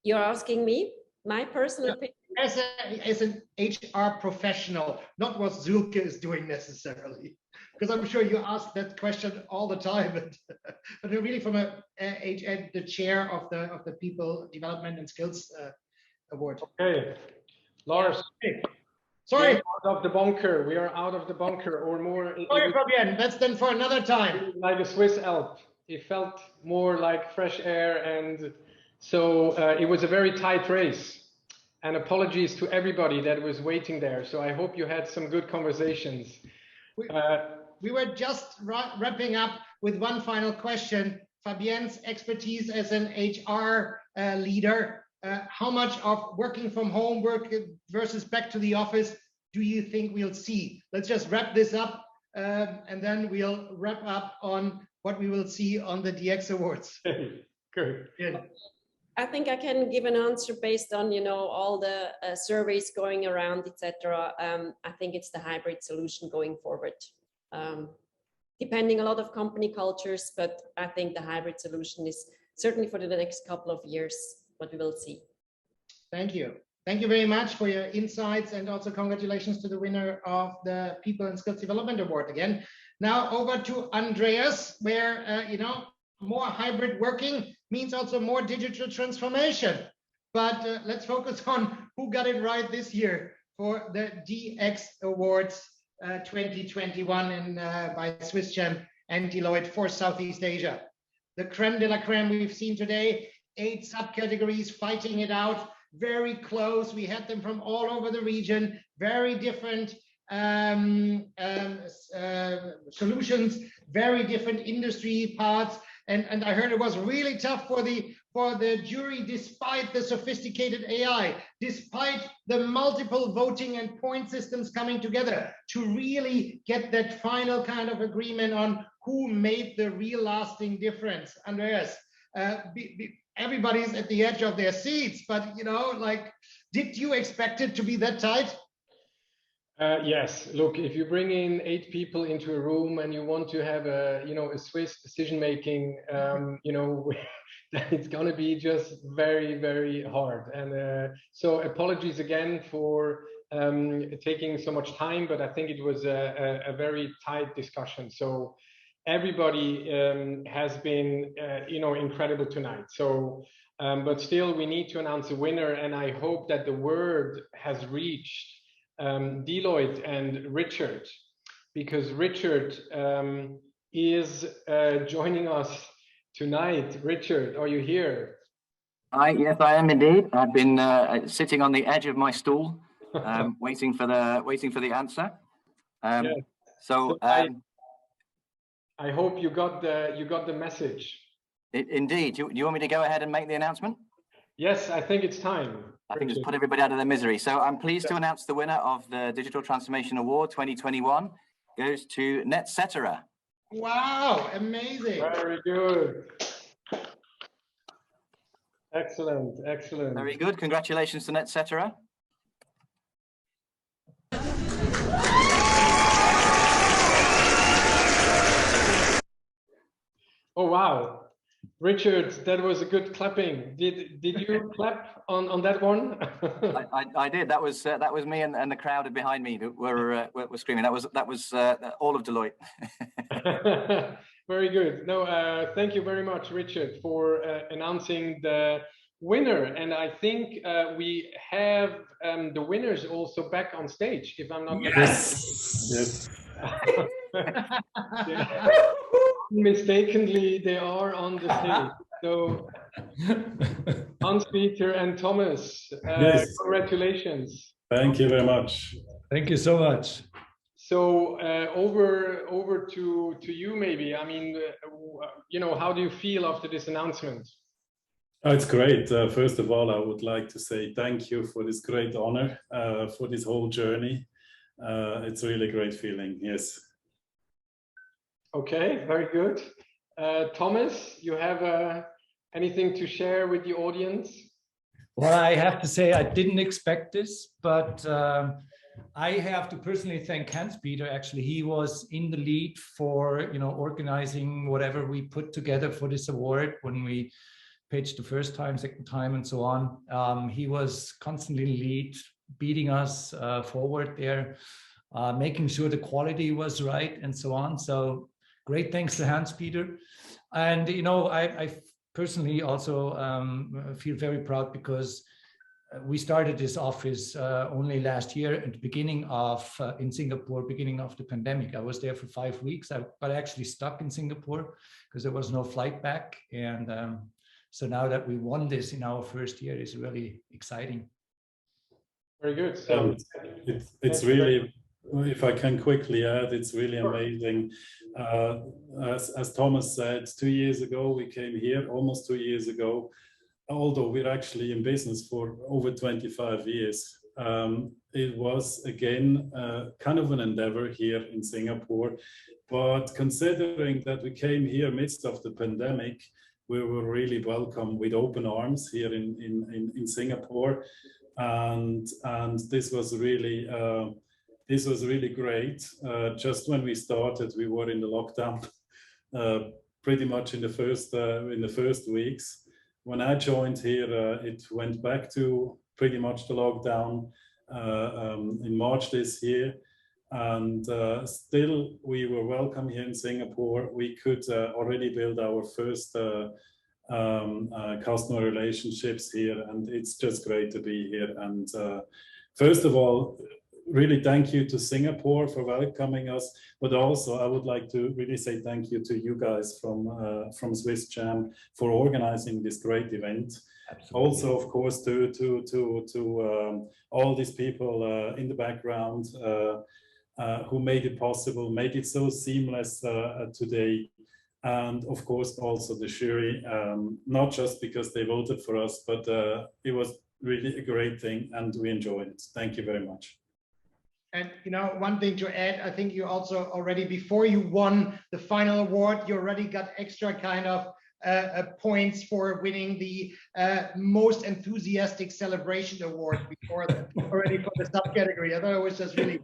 You're asking me my personal opinion? As an HR professional, not what Zulke is doing necessarily, because I'm sure you ask that question all the time, but really from the chair of the People Development and Skills Award. Okay, Lars. Yeah. Sorry. Out of the bunker. We are out of the bunker, or more. Sorry, Fabian. That's then for another time. Like a Swiss Alp. It felt more like fresh air, and so it was a very tight race. And apologies to everybody that was waiting there. So I hope you had some good conversations. We were just wrapping up with one final question. Fabienne's expertise as an HR leader. How much of working from home work versus back to the office do you think we'll see? Let's just wrap this up, and then we'll wrap up on what we will see on the DX Awards. Good. Yeah. I think I can give an answer based on, you know, all the surveys going around, etc. I think it's the hybrid solution going forward. Depending a lot of company cultures, but I think the hybrid solution is certainly for the next couple of years what we will see. Thank you. Thank you very much for your insights, and also congratulations to the winner of the People and Skills Development Award again. Now over to Andreas, where, you know, more hybrid working means also more digital transformation. But let's focus on who got it right this year for the DX Awards 2021 by SwissCham and Deloitte for Southeast Asia. The creme de la creme we've seen today, 8 subcategories fighting it out, very close. We had them from all over the region, very different solutions, very different industry parts. And I heard it was really tough for the jury, despite the sophisticated AI, despite the multiple voting and point systems coming together, to really get that final kind of agreement on who made the real lasting difference. Andreas, everybody's at the edge of their seats, but you know, like, did you expect it to be that tight? Yes. Look, if you bring in 8 people into a room and you want to have a Swiss decision making, it's going to be just very, very hard. And so apologies again for taking so much time, but I think it was a very tight discussion. So everybody has been, incredible tonight. So, but still, we need to announce a winner, and I hope that the word has reached Deloitte and Richard, because Richard is joining us tonight. Richard, are you here? Yes, I am indeed. I've been sitting on the edge of my stool, waiting for the answer. Yeah. So I hope you got the message. Indeed. Do you want me to go ahead and make the announcement? Yes, I think it's time. I think just put everybody out of their misery. So I'm pleased to announce the winner of the Digital Transformation Award 2021 goes to NetCetera. Wow, amazing. Very good. Excellent, excellent. Very good. Congratulations to NetCetera. Oh, wow. Richard, that was a good clapping. Did you clap on that one? I did. That was me and the crowd behind me that were screaming. That was all of Deloitte. Very good. No, thank you very much, Richard, for announcing the winner. And I think we have the winners also back on stage, if I'm not Yes. Mistakenly, they are on the stage. So, Hans-Peter and Thomas, yes. Congratulations. Thank you very much. Thank you so much. So, over to you, maybe. I mean, how do you feel after this announcement? Oh, it's great. First of all, I would like to say thank you for this great honor, for this whole journey. It's really a great feeling, yes. Okay, very good. Thomas, you have anything to share with the audience? Well, I have to say I didn't expect this, but I have to personally thank Hans-Peter. Actually, he was in the lead for organizing whatever we put together for this award when we pitched the first time, second time, and so on. He was constantly lead, beating us forward there, making sure the quality was right, and so on. So great thanks to Hans-Peter. And I personally also feel very proud because we started this office only last year at the beginning of in Singapore, beginning of the pandemic. I was there for 5 weeks. I got actually stuck in Singapore because there was no flight back. And so now that we won this in our first year is really exciting. Very good. So it's really, if I can quickly add, it's really amazing. As Thomas said, 2 years ago, we came here, almost 2 years ago, although we're actually in business for over 25 years. It was, again, kind of an endeavor here in Singapore. But considering that we came here midst of the pandemic, we were really welcome with open arms here in Singapore. And this was really great. Just when we started, we were in the lockdown pretty much in the first weeks. When I joined here, it went back to pretty much the lockdown in March this year. And still, we were welcome here in Singapore. We could already build our first customer relationships here, and it's just great to be here. And first of all, really thank you to Singapore for welcoming us, but also I would like to really say thank you to you guys from SwissCham for organizing this great event. Absolutely. Also, of course, to all these people in the background who made it possible, made it so seamless today. And of course, also the jury, not just because they voted for us, but it was really a great thing and we enjoyed it. Thank you very much. And one thing to add, I think you also already, before you won the final award, you already got extra kind of points for winning the most enthusiastic celebration award before that, already for the subcategory. I thought it was just really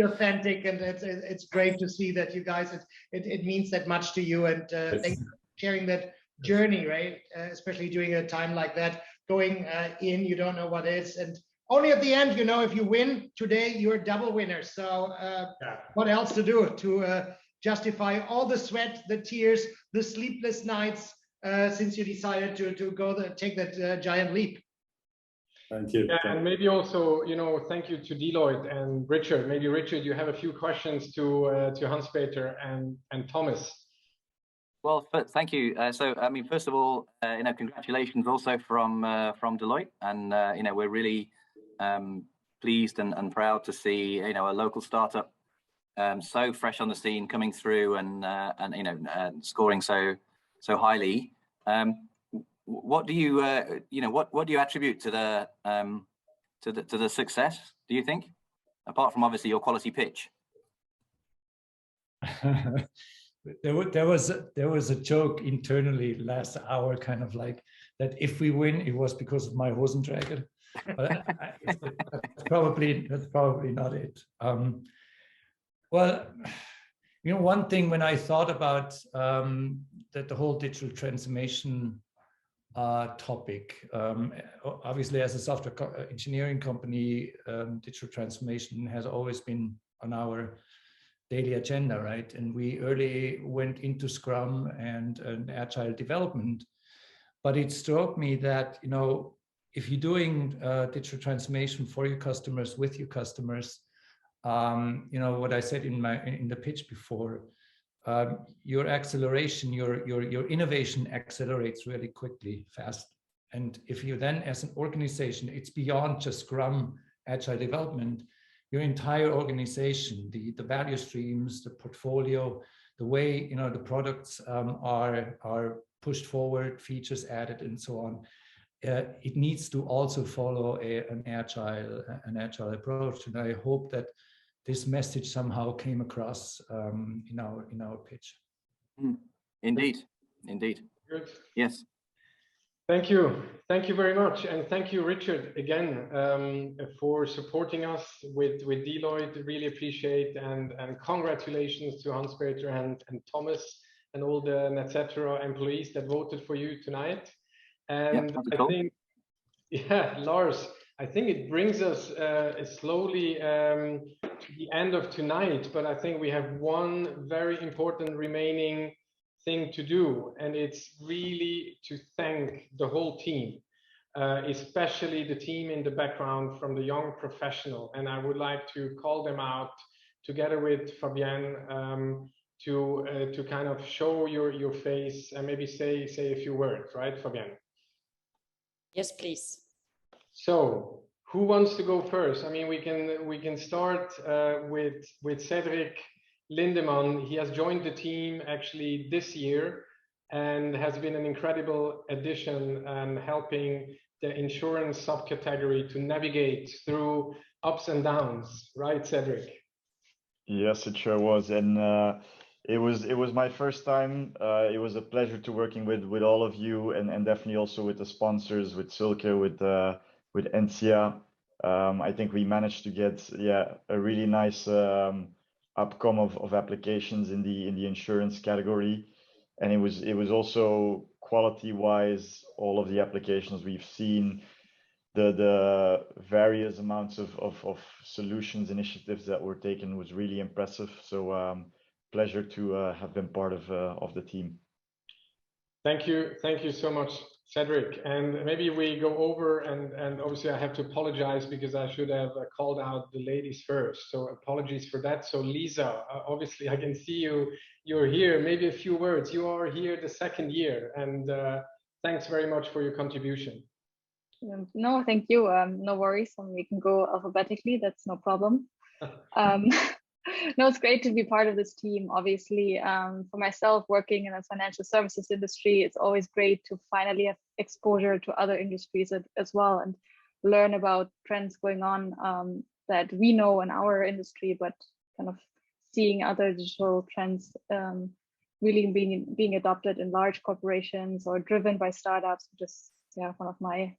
authentic, and it's great to see that you guys, it means that much to you, and thanks for sharing that journey, right? Especially during a time like that, going in, you don't know what is, and only at the end, if you win today, you're double winner. So what else to do to justify all the sweat, the tears, the sleepless nights since you decided to take that giant leap? Thank you. Yeah, and maybe also, thank you to Deloitte and Richard. Maybe Richard, you have a few questions to Hans-Peter and Thomas. Well, thank you. So, I mean, first of all, congratulations also from Deloitte, and we're really pleased and proud to see a local startup so fresh on the scene, coming through and scoring so highly. What do you what do you attribute to the success, do you think, apart from obviously your quality pitch? There was a joke internally last hour, kind of like that if we win, it was because of my Hosenträger. But that's probably not it. Well, one thing when I thought about that the whole digital transformation topic, obviously as a software engineering company, digital transformation has always been on our daily agenda, right? And we early went into Scrum and agile development, but it struck me that if you're doing digital transformation for your customers, with your customers, what I said in the pitch before, your acceleration, your innovation accelerates really quickly, fast. And if you then, as an organization, it's beyond just Scrum, agile development. your entire organization, the value streams, the portfolio, the way the products are pushed forward, features added, and so on. It needs to also follow an agile approach, and I hope that this message somehow came across in our pitch. Indeed. Good. Yes. Thank you very much, and thank you, Richard, again for supporting us with Deloitte. Really appreciate, and congratulations to Hans-Peter and Thomas and all the NetCetera employees that voted for you tonight. And I think, Lars, I think it brings us slowly to the end of tonight, but I think we have one very important remaining thing to do, and it's really to thank the whole team, especially the team in the background from the young professional. And I would like to call them out together with Fabienne to kind of show your face and maybe say a few words, right, Fabienne? Yes, please. So who wants to go first? I mean, we can start with Cedric Lindemann. He has joined the team actually this year and has been an incredible addition and helping the insurance subcategory to navigate through ups and downs, right, Cedric? Yes, it sure was, and it was my first time. It was a pleasure to working with all of you, and definitely also with the sponsors, with Silke, with Encia. I think we managed to get a really nice outcome of applications in the insurance category, and it was also quality wise, all of the applications we've seen, the various amounts of solutions initiatives that were taken was really impressive. So pleasure to have been part of the team. Thank you so much, Cedric. And maybe we go over, and obviously I have to apologize because I should have called out the ladies first. So apologies for that. So Lisa, obviously I can see you're here. Maybe a few words. You are here the second year, and thanks very much for your contribution. No, thank you. No worries. We can go alphabetically. That's no problem. No, it's great to be part of this team. Obviously, for myself, working in the financial services industry, it's always great to finally have exposure to other industries as well and learn about trends going on that we know in our industry, but kind of seeing other digital trends really being adopted in large corporations or driven by startups, which is one of my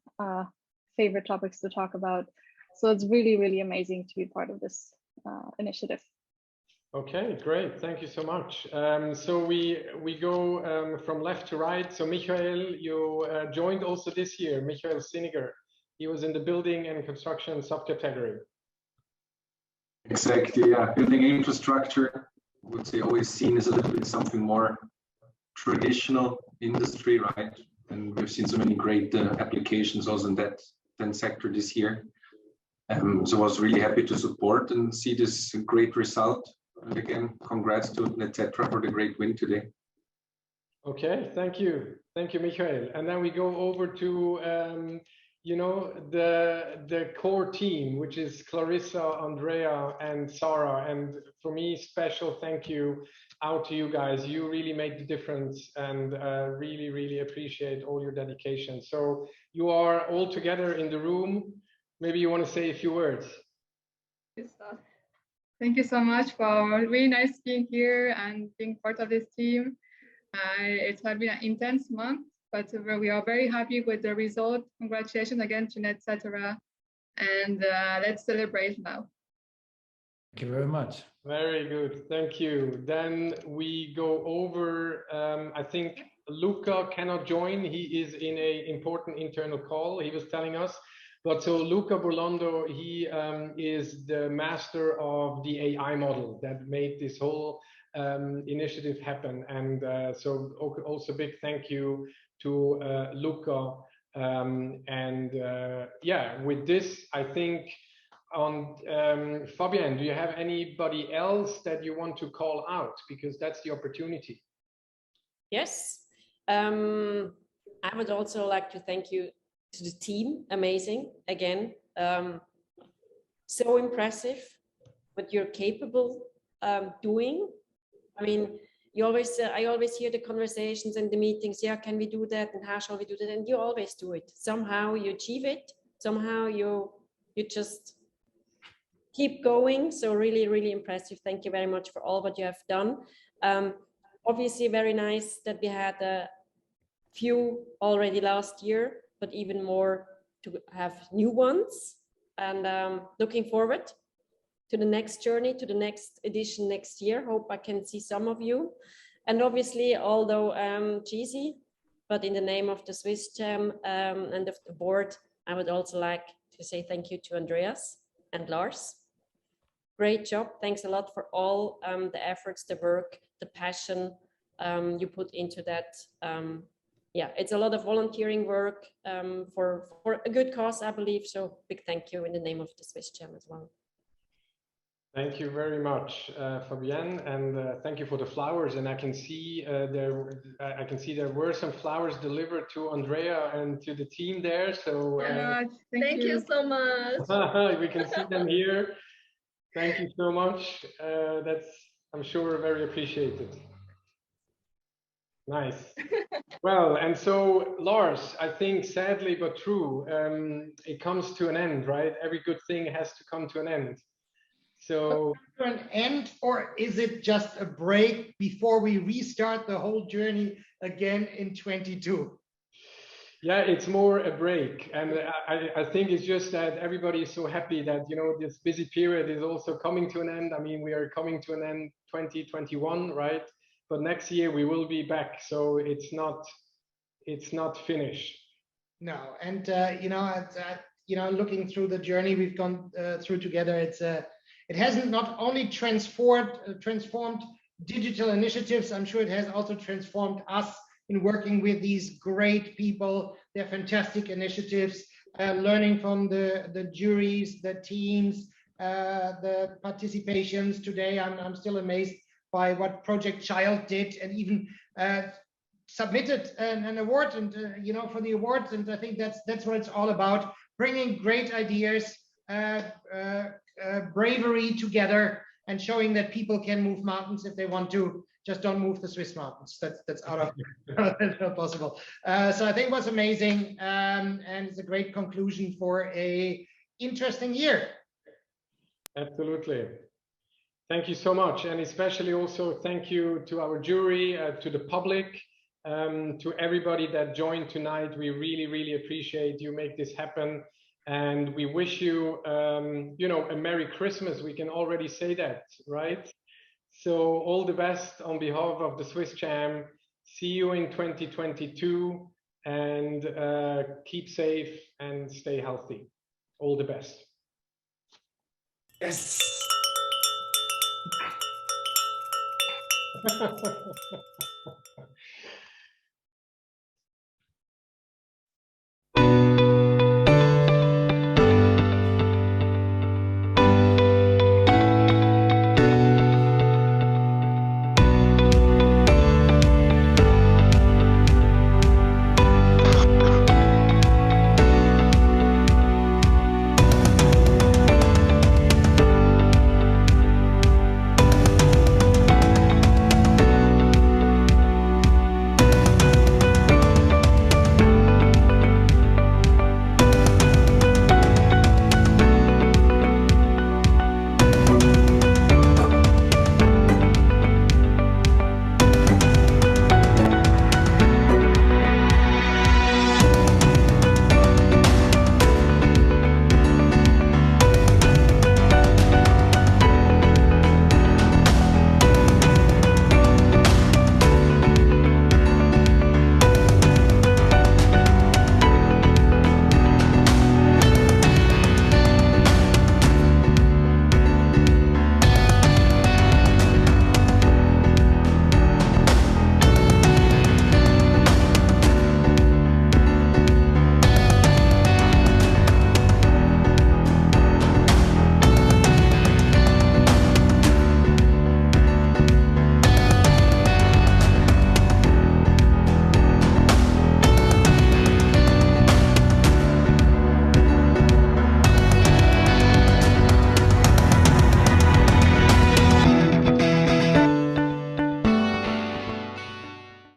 favorite topics to talk about. So it's really, really amazing to be part of this initiative. Okay, great. Thank you so much. So we go from left to right. So Michael, you joined also this year. Michael Siniger. He was in the building and construction subcategory. Exactly. Yeah, building infrastructure, I would say, always seen as a little bit something more traditional industry, right? And we've seen so many great applications also in that sector this year. So I was really happy to support and see this great result. And again, congrats to NetCetera for the great win today. Okay, thank you, Michael. And then we go over to the core team, which is Clarissa, Andrea, and Sarah. And for me, special thank you out to you guys. You really made the difference, and really, really appreciate all your dedication. So you are all together in the room. Maybe you want to say a few words. Thank you so much for really nice being here and being part of this team. It has been an intense month, but we are very happy with the result. Congratulations again to NetCetera, and let's celebrate now. Thank you very much. Very good, thank you. Then we go over, I think Luca cannot join. He is in an important internal call, he was telling us. But so Luca Burlando, he is the master of the AI model that made this whole initiative happen. And so also big thank you to Luca. With this, I think on Fabienne, do you have anybody else that you want to call out? Because that's the opportunity. Yes, I would also like to thank you to the team. Amazing again, so impressive. what you're capable doing. I mean, I always hear the conversations and the meetings. Yeah, can we do that? And how shall we do that? And you always do it. Somehow you achieve it. Somehow you just keep going. So really, really impressive. Thank you very much for all what you have done. Obviously, very nice that we had a few already last year, but even more to have new ones. And looking forward to the next journey, to the next edition next year. Hope I can see some of you. And obviously, although cheesy, but in the name of the SwissCham and of the board, I would also like to say thank you to Andreas and Lars. Great job. Thanks a lot for all the efforts, the work, the passion you put into that. Yeah, it's a lot of volunteering work for a good cause, I believe. So big thank you in the name of the SwissCham as well. Thank you very much, Fabienne, and thank you for the flowers. And I can see there were some flowers delivered to Andrea and to the team there. So thank you so much. We can see them here. Thank you so much. That's, I'm sure, very appreciated. Nice. Well, and so Lars, I think sadly but true, it comes to an end, right? Every good thing has to come to an end. So to an end, or is it just a break before we restart the whole journey again in 22? Yeah, it's more a break. And I think it's just that everybody is so happy that, you know, this busy period is also coming to an end. I mean, we are coming to an end 2021, right? But next year we will be back. So it's not finished. No, and looking through the journey we've gone through together, it hasn't not only transformed digital initiatives. I'm sure it has also transformed us in working with these great people. They're fantastic initiatives, learning from the juries, the teams, the participations. Today, I'm still amazed by what Project Child did, and even submitted an award and for the awards. And I think that's what it's all about: bringing great ideas, bravery together, and showing that people can move mountains if they want to. Just don't move the Swiss mountains. That's out of that's not possible. So I think it was amazing, and it's a great conclusion for a interesting year. Absolutely. Thank you so much, and especially also thank you to our jury, to the public, to everybody that joined tonight. We really, really appreciate you make this happen. And we wish you, a Merry Christmas. We can already say that, right? So all the best on behalf of the SwissCham. See you in 2022, and keep safe and stay healthy. All the best. Yes.